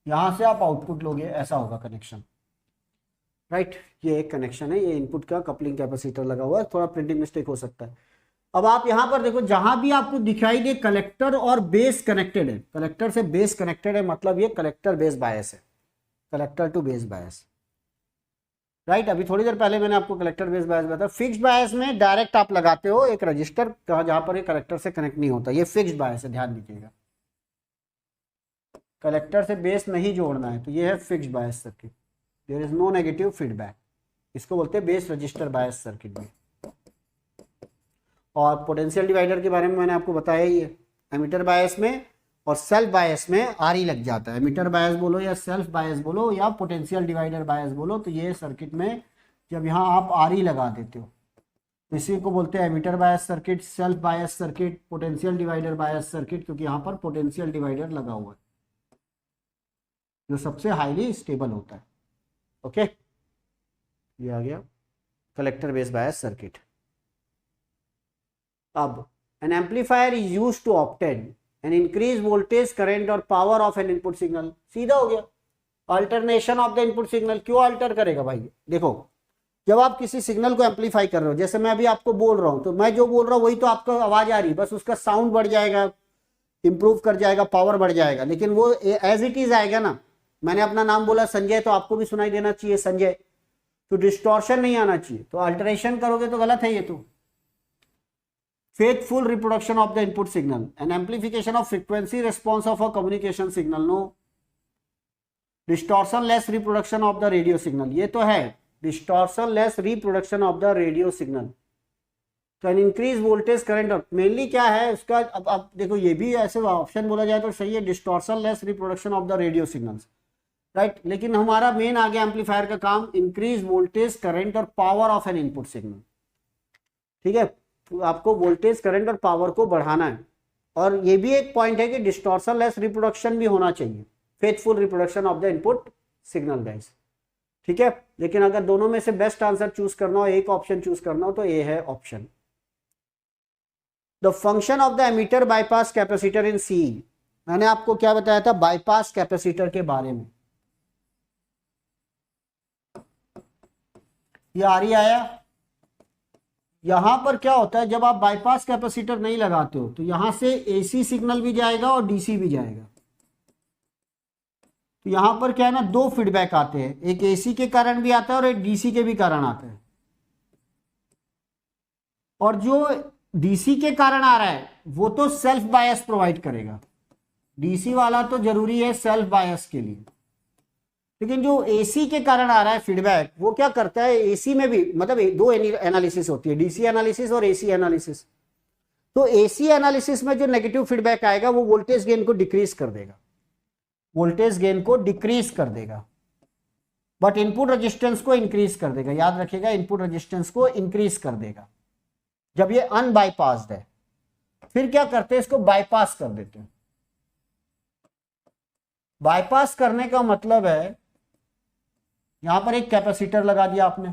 यहां से आप आउटपुट लोगे, ऐसा होगा कनेक्शन। राइट, ये एक कनेक्शन है, ये इनपुट का कपलिंग कैपेसिटर लगा हुआ है, थोड़ा प्रिंटिंग मिस्टेक हो सकता है। अब आप यहां पर देखो, जहां भी आपको दिखाई दे कलेक्टर और बेस कनेक्टेड है, कलेक्टर से बेस कनेक्टेड है, मतलब ये कलेक्टर बेस बायस है, collector to base bias. Right, अभी थोड़ी देर पहले मैंने आपको कलेक्टर बेस बायस बताया। फिक्स्ड बायस में डायरेक्ट आप लगाते हो एक रजिस्टर जहां पर ये कलेक्टर से कनेक्ट नहीं होता, ये फिक्स्ड बायस है, ध्यान दीजिएगा। कलेक्टर से बेस नहीं जोड़ना है तो ये है fixed bias circuit, there is no negative feedback, इसको बोलते हैं बेस रजिस्टर बायस सर्किट में। और पोटेंशियल डिवाइडर के बारे में मैंने आपको बताया ही है, एमीटर बायस में और सेल्फ बायस में आरई लग जाता है। एमीटर बायस बोलो या सेल्फ बायस बोलो या पोटेंशियल डिवाइडर बायस बोलो, तो ये सर्किट में जब यहाँ आप आरई लगा देते हो इसी को बोलते हैं emitter bias circuit, self bias circuit, potential divider bias circuit, क्योंकि यहाँ पर पोटेंशियल डिवाइडर लगा हुआ है जो सबसे हाईली स्टेबल होता है। ओके, ये आ गया कलेक्टर बेस बायस सर्किट। अब an amplifier is used to obtain an increased voltage, current और power of an input signal। सीधा हो गया, alternation of the input signal. क्यों अल्टर करेगा भाई? देखो, जब आप किसी सिग्नल को एम्पलीफाई कर रहे हो, जैसे मैं अभी आपको बोल रहा हूं, तो मैं जो बोल रहा हूं वही तो आपको आवाज आ रही, बस उसका साउंड बढ़ जाएगा, इंप्रूव कर जाएगा, पावर बढ़ जाएगा, लेकिन वो एज इट इज आएगा ना। मैंने अपना नाम बोला संजय, तो आपको भी सुनाई देना चाहिए संजय, तो डिस्टॉर्शन नहीं आना चाहिए। तो अल्टरेशन करोगे तो गलत है ये तो। faithful reproduction of the input signal, an amplification of frequency response of a communication signal, no distortion-less reproduction of the radio signal। ये तो है distortion-less reproduction of the radio signal। तो an increased voltage current, mainly क्या है उसका, अब देखो ये भी ऐसे ऑप्शन बोला जाए तो सही है, distortion-less reproduction of the radio signals, right. लेकिन हमारा मेन आ गया एम्पलीफायर का काम, इंक्रीज वोल्टेज करंट और power of N input signal. ठीक है, तो आपको वोल्टेज करंट और पावर को बढ़ाना है। और ये भी एक पॉइंट है कि डिस्टॉर्शन लेस रिप्रोडक्शन भी होना चाहिए, faithful reproduction of the input signal guys. ठीक है, लेकिन अगर दोनों में से बेस्ट आंसर चूज करना हो, एक ऑप्शन चूज करना हो, तो ये है option. The function of the emitter bypass capacitor in C, मैंने आपको क्या बताया था बाईपास कैपेसिटर के बारे में। ये आरी आया। यहां पर क्या होता है, जब आप बाईपास कैपेसिटर नहीं लगाते हो तो यहां से एसी सिग्नल भी जाएगा और डीसी भी जाएगा। तो यहां पर क्या है ना, दो फीडबैक आते हैं, एक एसी के कारण भी आता है और एक डीसी के भी कारण आता है। और जो डीसी के कारण आ रहा है वो तो सेल्फ बायस प्रोवाइड करेगा, डीसी वाला तो जरूरी है सेल्फ बायस के लिए। लेकिन जो एसी के कारण आ रहा है फीडबैक, वो क्या करता है, एसी में भी मतलब दो एनालिसिस होती है, डीसी एनालिसिस और एसी एनालिसिस। तो एसी एनालिसिस में जो नेगेटिव फीडबैक आएगा वो वोल्टेज गेन को डिक्रीज कर देगा, वोल्टेज गेन को डिक्रीज कर देगा, बट इनपुट रेजिस्टेंस को इंक्रीज कर देगा। याद रखिएगा, इनपुट रेजिस्टेंस को इंक्रीज कर देगा जब ये अनबाईपास्ड है। फिर क्या करते हैं, इसको बाईपास कर देते हैं। बाईपास करने का मतलब है, यहां पर एक कैपेसिटर लगा दिया आपने।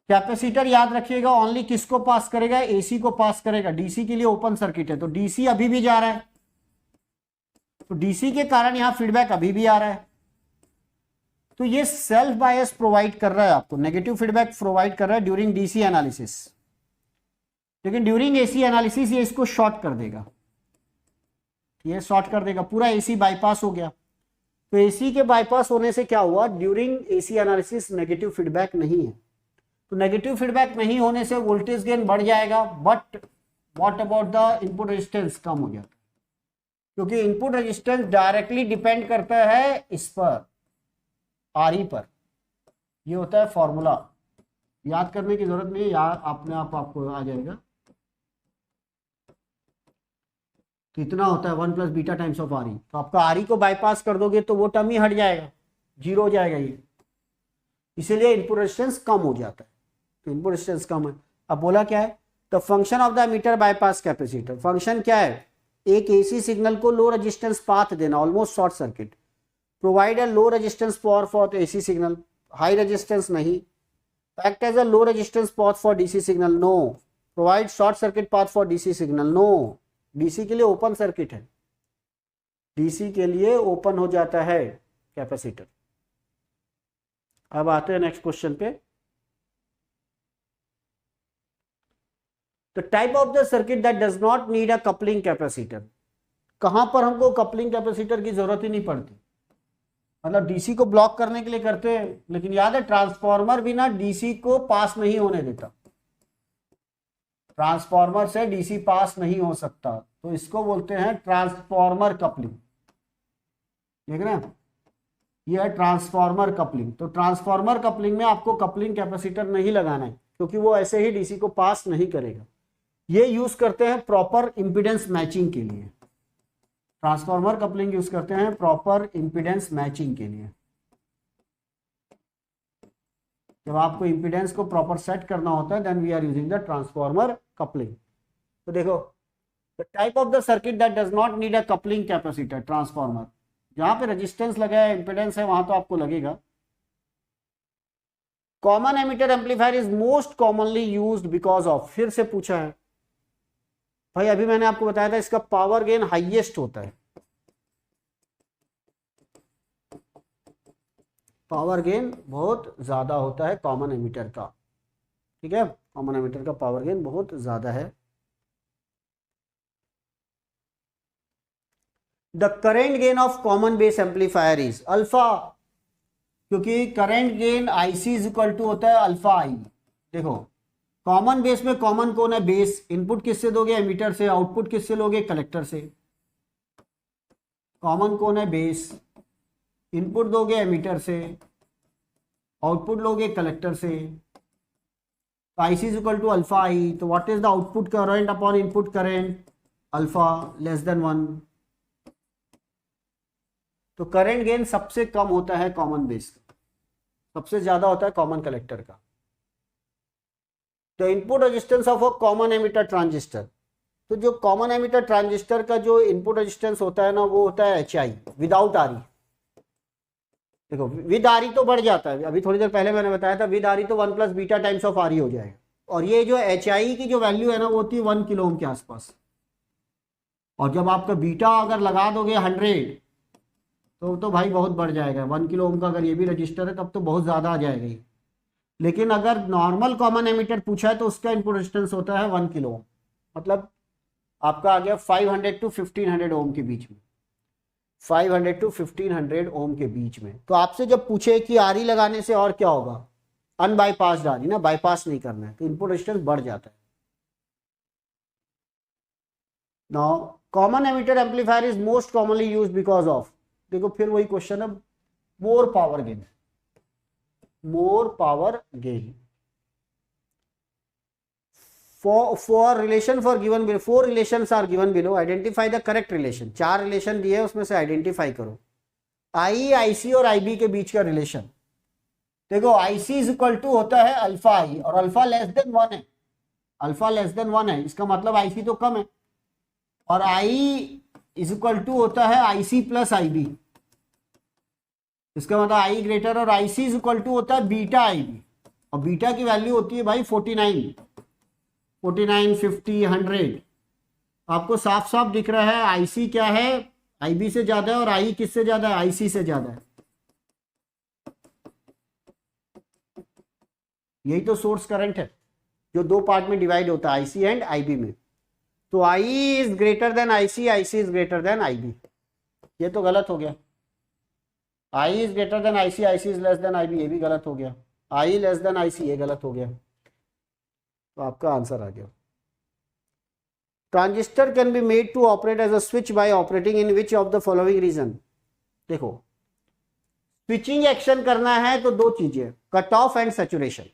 कैपेसिटर याद रखिएगा ओनली किसको पास करेगा, एसी को पास करेगा। डीसी के लिए ओपन सर्किट है, तो डीसी अभी भी जा रहा है, तो डीसी के कारण यहां फीडबैक अभी भी आ रहा है। तो ये सेल्फ बायस प्रोवाइड कर रहा है आपको, नेगेटिव फीडबैक प्रोवाइड कर रहा है ड्यूरिंग डीसी एनालिसिस। लेकिन ड्यूरिंग एसी एनालिसिस ये इसको शॉर्ट कर देगा, ये शॉर्ट कर देगा, पूरा एसी बाईपास हो गया। तो एसी के बाईपास होने से क्या हुआ, during AC analysis negative feedback नहीं है। तो नेगेटिव फीडबैक नहीं होने से वोल्टेज गेन बढ़ जाएगा, but what about the input resistance, कम हो जाता है, क्योंकि इनपुट रेजिस्टेंस डायरेक्टली डिपेंड करता है इस पर, आरई पर। ये होता है फॉर्मूला, याद करने की जरूरत नहीं है, याद अपने आप आपको आ जाएगा। तो इतना होता है 1 plus beta times of R E. तो आपका आर ई को बाईपास कर दोगे तो वो टर्म ही हट जाएगा, जीरो हो जाएगा ये, इसीलिए इनपुट रेजिस्टेंस कम हो जाता है। तो इनपुट रेजिस्टेंस कम है। अब बोला क्या है, the function of the emitter bypass capacitor. Function क्या है, एक एसी सिग्नल को लो रेजिस्टेंस पाथ देना, almost short circuit. Provide a low resistance power for AC signal, high resistance नहीं। Act as a low resistance path for DC signal, no. Provide short circuit path for DC signal, no. DC के लिए open circuit है, DC के लिए open हो जाता है capacitor. अब आते हैं नेक्स्ट क्वेश्चन पे। The type of the circuit that does not need a coupling capacitor. कहां पर हमको कपलिंग कैपेसिटर की जरूरत ही नहीं पड़ती, मतलब डीसी को ब्लॉक करने के लिए करते हैं, लेकिन याद है ट्रांसफॉर्मर भी ना डीसी को पास नहीं होने देता, ट्रांसफॉर्मर से डीसी पास नहीं हो सकता, तो इसको बोलते हैं ट्रांसफॉर्मर कपलिंग। देख रहे हैं, ये है ट्रांसफॉर्मर कपलिंग। तो ट्रांसफॉर्मर कपलिंग में आपको कपलिंग कैपेसिटर नहीं लगाना है, क्योंकि वो ऐसे ही डीसी को पास नहीं करेगा। ये यूज करते हैं प्रॉपर इंपीडेंस मैचिंग के लिए, ट्रांसफॉर्मर कपलिंग यूज करते हैं प्रॉपर इंपीडेंस मैचिंग के लिए। जब आपको इंपीडेंस को प्रॉपर सेट करना होता है, then we are using the transformer coupling. तो देखो, the type of the circuit that does not need a coupling capacitor, transformer. जहां पे रेजिस्टेंस लगा है, इंपीडेंस है, वहां तो आपको लगेगा। Common emitter amplifier is most commonly used because of, फिर से पूछा है भाई, अभी मैंने आपको बताया था इसका पावर गेन हाईएस्ट होता है, पावर गेन बहुत ज्यादा होता है कॉमन एमिटर का, ठीक है, कॉमन एमिटर का पावर गेन बहुत ज्यादा है। The current gain of common base amplifier is alpha, क्योंकि current gain IC is equal to होता है अल्फा आई। देखो, कॉमन बेस में कॉमन कौन है, बेस। इनपुट किससे दोगे, एमीटर से। आउटपुट किससे लोगे, कलेक्टर से। कॉमन कौन है, बेस। इनपुट दोगे एमीटर से, आउटपुट लोगे कलेक्टर से। IC is equal to alpha I. तो what is the output current upon input current, alpha less then 1। तो करंट गेन सबसे कम होता है कॉमन बेस का, सबसे ज्यादा होता है कॉमन कलेक्टर का। The input resistance of a common emitter transistor, तो जो कॉमन एमिटर ट्रांजिस्टर का जो इनपुट रेजिस्टेंस होता है ना, वो होता है H I without R E. देखो, विद आर ई तो बढ़ जाता है, अभी थोड़ी देर पहले मैंने बताया था, विद आर ई तो 1 plus beta times of R E हो जाएगा। और ये जो एच आई की जो वैल्यू है ना, वो होती है 1 किलो ओम के आसपास। और जब आपका बीटा अगर लगा दोगे 100 तो भाई बहुत बढ़ जाएगा। 1 किलो ओम का अगर ये भी रजिस्टर है तब तो बहुत ज़्यादा आ जाएगा ये। लेकिन अगर नॉर्मल कॉमन एमीटर पूछा है तो उसका इनपुट रेजिस्टेंस होता है 1 किलो ओम, मतलब आपका आ गया 500 टू 1500 ओम के बीच में, 500 टू 1500 ओम के बीच में। तो आपसे जब पूछे कि आरई लगाने से और क्या होगा, अनबाईपास्ड आरई ना, बाईपास नहीं करना है, तो इनपुट रेजिस्टेंस बढ़ जाता है। Now common emitter amplifier is most commonly used because of, देखो फिर वही क्वेश्चन है, more power gain, more power gain. for relation for given below, 4 relations are given below, identify the correct relation। 4 relation दिए है उसमें से identify करो आई, IC और आईबी के बीच का रिलेशन। देखो आईसी इज इक्वल टू होता है अल्फा आई, और अल्फा लेस देन 1 है, अल्फा लेस देन 1 है, इसका मतलब आईसी तो कम है। और आई इज इक्वल टू होता है आईसी प्लस आईबी, इसका मतलब आई ग्रेटर, और आईसी इज इक्वल टू होता है बीटा आईबी, और बीटा की वैल्यू होती है भाई 49, 50, 100। आपको साफ साफ दिख रहा है आईसी क्या है, आईबी से ज्यादा है, और आई किससे ज्यादा है, आईसी से ज्यादा है। यही तो सोर्स करंट है जो दो पार्ट में डिवाइड होता है, आईसी एंड आईबी में। तो I is greater than IC, IC is greater than IB, ये तो गलत हो गया। I is greater than IC, IC is less than IB, ये भी गलत हो गया। आई लेस देन आईसी, ये गलत हो गया। तो आपका आंसर आ गया। Transistor can be made to operate as a switch by operating in which of the following region. देखो स्विचिंग एक्शन करना है तो दो चीजें, कट ऑफ एंड सैचुरेशन।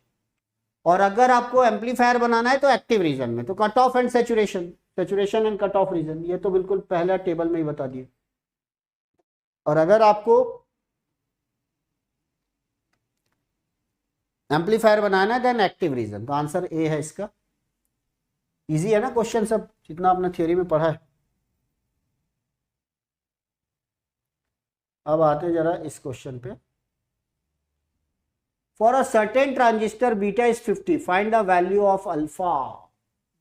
और अगर आपको एम्पलीफायर बनाना है तो एक्टिव रीजन में, तो cut off and saturation, saturation and cut off region, ये तो बिल्कुल पहला टेबल में ही बता दिए। और अगर आपको एम्पलीफायर बनाना है देन एक्टिव रीजन, तो आंसर ए है इसका। इजी है ना क्वेश्चन सब, जितना आपने थ्योरी में पढ़ा है। अब आते जरा इस क्वेश्चन पे। For a certain transistor beta is 50, find the value of alpha.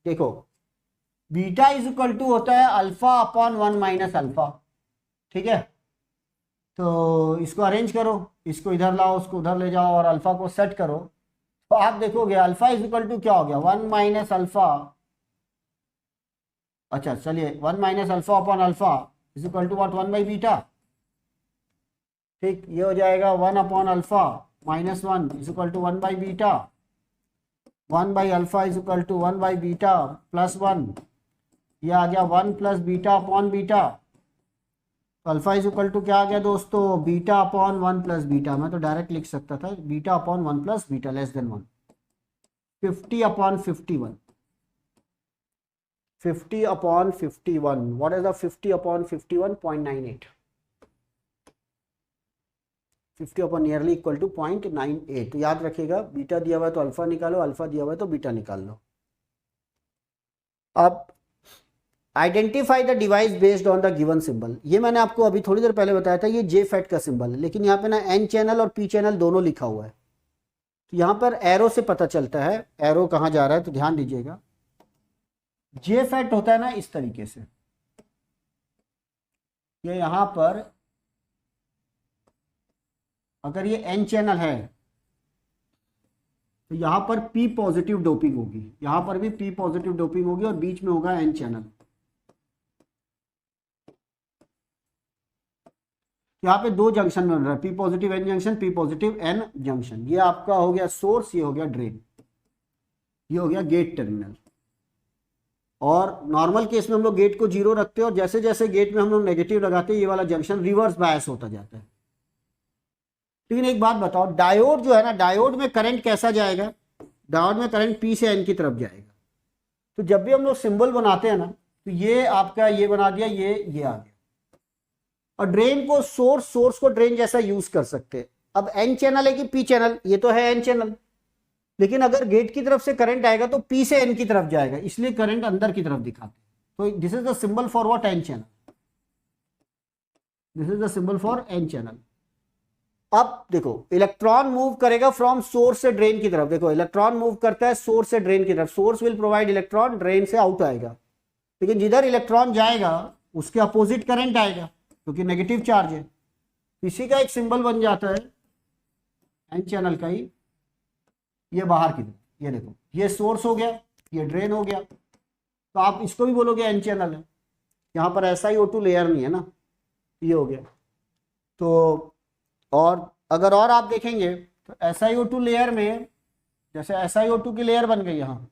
देखो बीटा इज इक्वल टू होता है अल्फा अपॉन 1 माइनस अल्फा, ठीक है। तो इसको अरेंज करो, इसको इधर लाओ, उसको उधर ले जाओ, और अल्फा को सेट करो, तो आप देखोगे अल्फा इज इक्वल टू क्या हो गया, 1 माइनस अल्फा। अच्छा चलिए, 1 minus alpha upon alpha is equal to what, 1 by beta. ठीक, ये हो जाएगा 1 upon alpha minus 1 is equal to 1 by beta. 1 by alpha is equal to 1 by beta plus 1, ये आ गया 1 plus beta upon beta. Alpha is equal to क्या आ गया दोस्तों, बीटा अपॉन 1 प्लस बीटा। मैं तो डायरेक्ट लिख सकता था beta upon 1 plus beta less then 1। 50 upon 51, 50 upon 51, what is the 50 upon 51, 0.98। 50 upon nearly equal to 0.98। तो याद रखिएगा, बीटा दिया हुआ है तो अल्फा निकालो, अल्फा दिया हुआ है तो बीटा निकाल लो। अब identify the device based on the given symbol. ये मैंने आपको अभी थोड़ी देर पहले बताया था, ये जे फैट का सिंबल है, लेकिन यहाँ पे ना एन चैनल और पी चैनल दोनों लिखा हुआ है। तो यहाँ पर एरो से पता चलता है एरो कहाँ जा रहा है, तो ध्यान दीजिएगा। जे फैट होता है ना इस तरीके से, ये यहाँ पर अगर ये एन चैनल है तो यहाँ पर पी पॉजिटिव डोपिंग होगी, यहाँ पर भी पी पॉजिटिव डोपिंग होगी, और बीच में होगा एन चैनल। यहाँ पे दो जंक्शन बन रहा है, P positive N junction, P positive N junction. ये आपका हो गया सोर्स, ये हो गया ड्रेन, ये हो गया गेट टर्मिनल। और नॉर्मल केस में हम लोग गेट को 0 रखते हैं, और जैसे जैसे गेट में हम लोग नेगेटिव लगाते हैं ये वाला जंक्शन रिवर्स बायस होता जाता है। लेकिन एक बात बताओ, डायोड जो है ना, डायोड में करंट कैसा जाएगा, डायोड में करंट पी से एन की तरफ जाएगा। तो जब भी हम लोग सिंबल बनाते हैं ना, तो ये आपका ये बना दिया, ये आ गया। और ड्रेन को सोर्स को ड्रेन जैसा यूज कर सकते हैं। अब एन चैनल है कि पी चैनल, ये तो है एन चैनल, लेकिन अगर गेट की तरफ से करंट आएगा तो पी से एन की तरफ जाएगा, इसलिए करंट अंदर की तरफ दिखाते हैं। तो this is the symbol for what, N channel. This is the symbol for N channel. अब देखो इलेक्ट्रॉन मूव करेगा फ्रॉम सोर्स से ड्रेन की तरफ। देखो इलेक्ट्रॉन मूव करता है सोर्स से ड्रेन की तरफ, source will provide electron, drain से आउट आएगा। लेकिन जिधर इलेक्ट्रॉन जाएगा उसके अपोजिट करंट आएगा क्योंकि नेगेटिव चार्ज है। इसी का एक सिंबल बन जाता है एन चैनल का ही, ये बाहर की तरफ, ये देखो ये सोर्स हो गया, ये ड्रेन हो गया, तो आप इसको भी बोलोगे एन चैनल है। यहाँ पर SiO2 लेयर नहीं है ना, ये हो गया। तो और अगर और आप देखेंगे तो SiO2 लेयर में, जैसे SiO2 की लेयर बन गई यहाँ,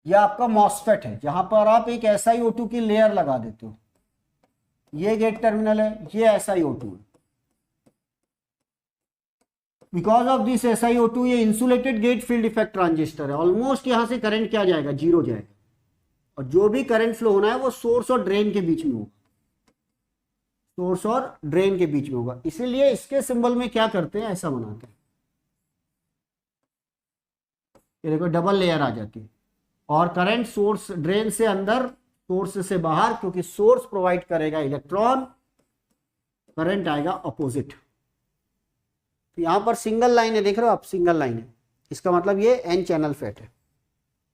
यह आपका मॉसफेट है जहां पर आप एक SiO2 की लेयर लगा देते हो। ये गेट टर्मिनल है, ये SiO2 है। बिकॉज ऑफ दिस SiO2 ये insulated gate field effect transistor है। ऑलमोस्ट यहां से करंट क्या जाएगा, जीरो जाएगा, और जो भी करंट फ्लो होना है वो सोर्स और ड्रेन के बीच में होगा, सोर्स और ड्रेन के बीच में होगा। इसीलिए इसके सिंबल में क्या करते हैं, ऐसा बनाते हैं, ये देखो डबल लेयर आ जाती है, और करंट सोर्स ड्रेन से अंदर, सोर्स से बाहर, क्योंकि सोर्स प्रोवाइड करेगा इलेक्ट्रॉन, करंट आएगा अपोजिट। तो यहां पर सिंगल लाइन है, देख रहे हो आप, सिंगल लाइन है, इसका मतलब ये एन चैनल फेट है।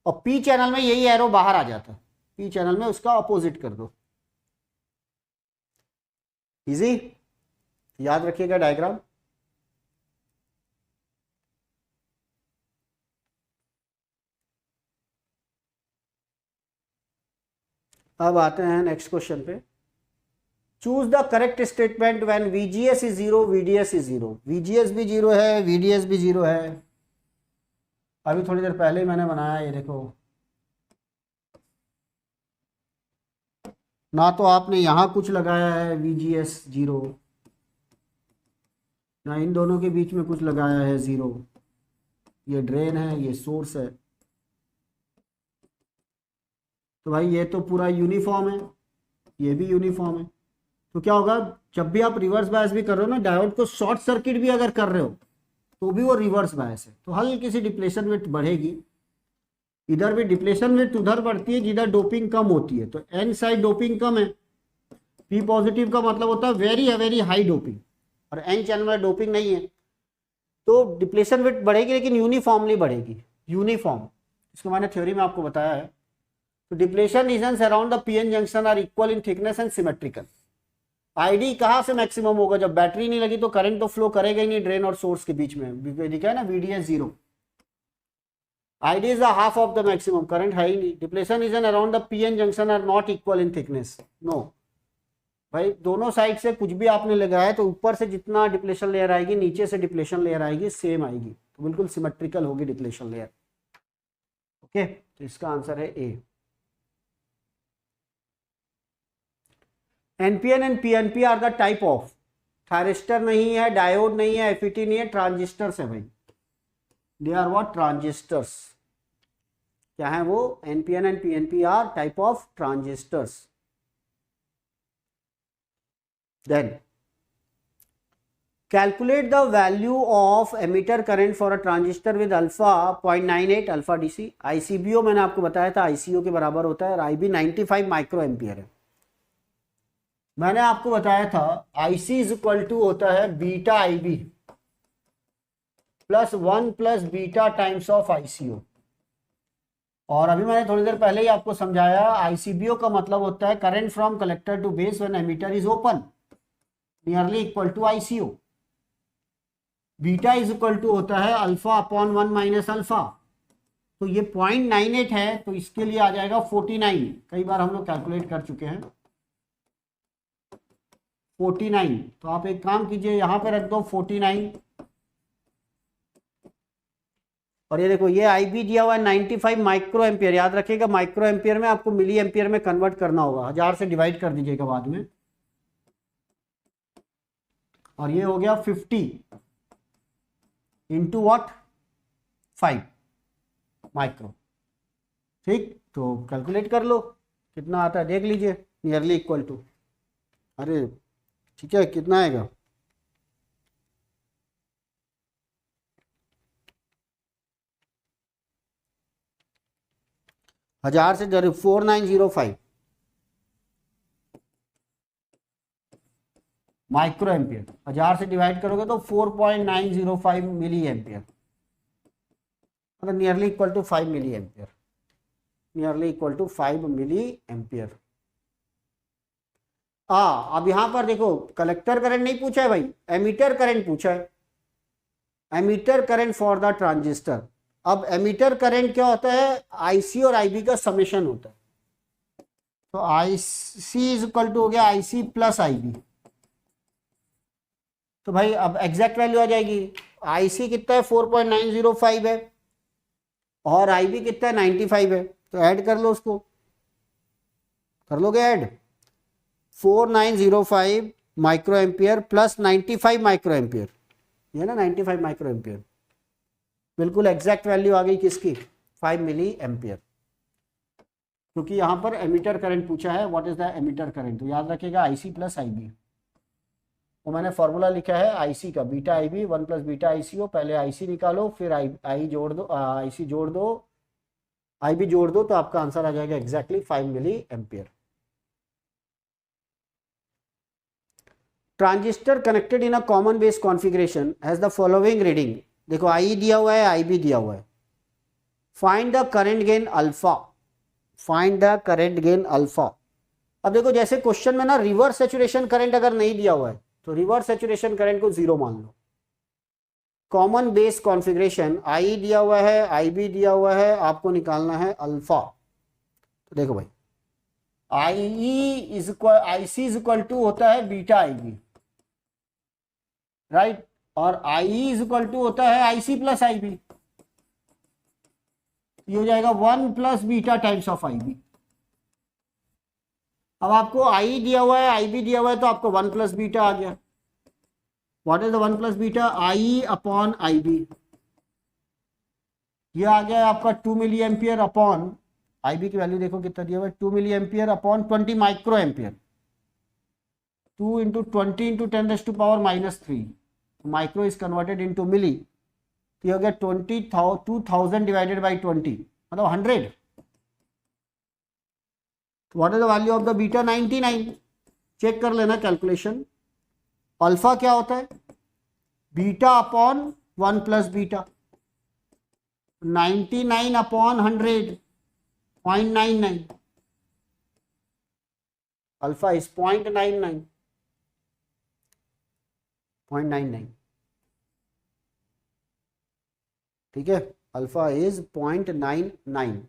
और पी चैनल में यही एरो बाहर आ जाता है, पी चैनल में उसका अपोजिट कर दो। इजी, याद रखिएगा डायग्राम। अब आते हैं नेक्स्ट क्वेश्चन पे। Choose the correct statement when VGS is zero, VDS is zero. VGS भी जीरो है, VDS भी जीरो है। अभी थोड़ी देर पहले मैंने बनाया, ये देखो, ना तो आपने यहां कुछ लगाया है VGS जीरो, ना इन दोनों के बीच में कुछ लगाया है जीरो। ये ड्रेन है, ये सोर्स है, तो भाई ये तो पूरा यूनिफॉर्म है, ये भी यूनिफॉर्म है। तो क्या होगा, जब भी आप रिवर्स बायस भी कर रहे हो ना, डायोड को शॉर्ट सर्किट भी अगर कर रहे हो तो भी वो रिवर्स बायस है, तो हल्की सी डिप्लेशन विड्थ बढ़ेगी। इधर भी डिप्लेशन विड्थ उधर बढ़ती है जिधर डोपिंग कम होती है, तो एन साइड डोपिंग कम है, पी पॉजिटिव का मतलब होता है वेरी वेरी हाई डोपिंग, और एन चैनल में डोपिंग नहीं है, तो डिप्लेशन विड्थ बढ़ेगी लेकिन यूनिफॉर्मली बढ़ेगी, यूनिफॉर्म। इसको मैंने थ्योरी में आपको बताया है। तो depletion regions around the PN junction are equal in thickness and symmetrical. ID कहां से मैक्सिमम होगा, जब बैटरी नहीं लगी तो करंट तो फ्लो करेगा ही नहीं ड्रेन और सोर्स के बीच में, दिखा है ना, VDS zero. ID is the half of the maximum, current है ही नहीं। Depletion region around the PN junction are not equal in thickness, no भाई, दोनों साइड से कुछ भी आपने लगाया तो ऊपर से जितना डिप्लेशन लेयर आएगी, नीचे से डिप्लेशन लेयर आएगी, सेम आएगी, तो बिल्कुल सिमेट्रिकल होगी डिप्लेशन लेयर। ओके, तो इसका आंसर है A. NPN and PNP are the type of, thyristor नहीं है, डायोड नहीं है, एफईटी नहीं है, ट्रांजिस्टर्स है भाई। They are what, transistors. क्या है वो, NPN and PNP are type of transistors. Then calculate the value of emitter current for a transistor with alpha 0.98 alpha DC. ICBO मैंने आपको बताया था आईसीओ के बराबर होता है, और आईबी 95 माइक्रो एम्पियर है। मैंने आपको बताया था IC इज इक्वल टू होता है beta IB plus 1 plus beta times of ICO। और अभी मैंने थोड़ी देर पहले ही आपको समझाया, ICBO का मतलब होता है current from collector to base when emitter is open, nearly equal to ICO। Beta is equal to होता है अल्फा अपॉन 1 माइनस अल्फा। तो ये 0.98 है, तो इसके लिए आ जाएगा 49। कई बार हम लोग कैलकुलेट कर चुके हैं 49। तो आप एक काम कीजिए, यहां पे रख दो 49, और ये देखो ये IB दिया हुआ है 95 माइक्रो एम्पियर। याद रखिएगा माइक्रो एम्पियर में आपको मिली एम्पियर में कन्वर्ट करना होगा, 1000 से डिवाइड कर दीजिएगा बाद में। और ये हो गया 50 इंटू वॉट, 5 माइक्रो। ठीक, तो कैलकुलेट कर लो कितना आता है, देख लीजिए, नियरली इक्वल टू, अरे ठीक है, कितना आएगा, हजार से 4905 माइक्रो एम्पियर। 1000 से डिवाइड करोगे तो 4.905 मिली एम्पियर। मतलब nearly equal to 5 milli ampere, nearly equal to 5 milli ampere. अब यहां पर देखो कलेक्टर करंट नहीं पूछा है भाई, एमीटर करंट पूछा है, emitter current for the transistor. अब एमीटर करंट क्या होता है, आईसी और आईबी का समेशन होता है। तो आईसी इज इक्वल टू हो गया आईसी प्लस आईबी। तो भाई अब एग्जैक्ट वैल्यू आ जाएगी, आईसी कितना है 4.905 है और आईबी कितना है 95 है, तो ऐड कर लो उसको, कर लोगे add, 4905 micro ampere plus 95 micro ampere, ये ना 95 माइक्रो एम्पियर, बिल्कुल एग्जैक्ट वैल्यू आ गई किसकी, 5 मिली एम्पियर। क्योंकि यहां पर एमीटर करंट पूछा है, what is the emitter current, तो याद रखिएगा आईसी प्लस आईबी। तो मैंने फॉर्मूला लिखा है आईसी का, beta IB 1 plus beta IC हो, पहले आईसी निकालो फिर आई जोड़ दो, आईसी जोड़ दो, आईबी जोड़ दो, तो आपका आंसर आ जाएगा exactly 5 milli ampere. Transistor connected in a common base configuration has the following reading. देखो आई दिया हुआ है, आई भी दिया हुआ है, find the current gain alpha, find the current gain alpha. अब देखो जैसे क्वेश्चन में ना रिवर्स सैचुरेशन करंट अगर नहीं दिया हुआ है तो रिवर्स सैचुरेशन करंट को 0 मान लो। कॉमन बेस कॉन्फ़िगरेशन, आई दिया हुआ है, आई भी दिया हुआ है, आपको निकालना है अल्फा। तो देखो भाई आईसी इज इक्वल टू होता है बीटा आईबी, राइट, और आई इज इक्वल टू होता है आईसी प्लस आईबी, ये हो जाएगा 1 plus beta times of IB. अब आपको आई दिया हुआ है, आई भी दिया हुआ है, तो आपको 1 प्लस बीटा आ गया। What is the 1 plus beta, I upon I B, ये आ गया आपका 2 milliampere upon I B की वैल्यू देखो कितना दिया हुआ है, 2 milliampere upon 20 microampere, 2 into 20 into 10⁻³ micro is converted into milli, तो ये हो गया 2000 डिवाइडेड बाई 20 मतलब 100। What is the value of the beta, 99। Check कर लेना कैलकुलेशन। अल्फा क्या होता है, beta upon 1 plus beta, 99 upon 100 0.99, alpha is 0.99, ठीक है, अल्फा इज 0.99।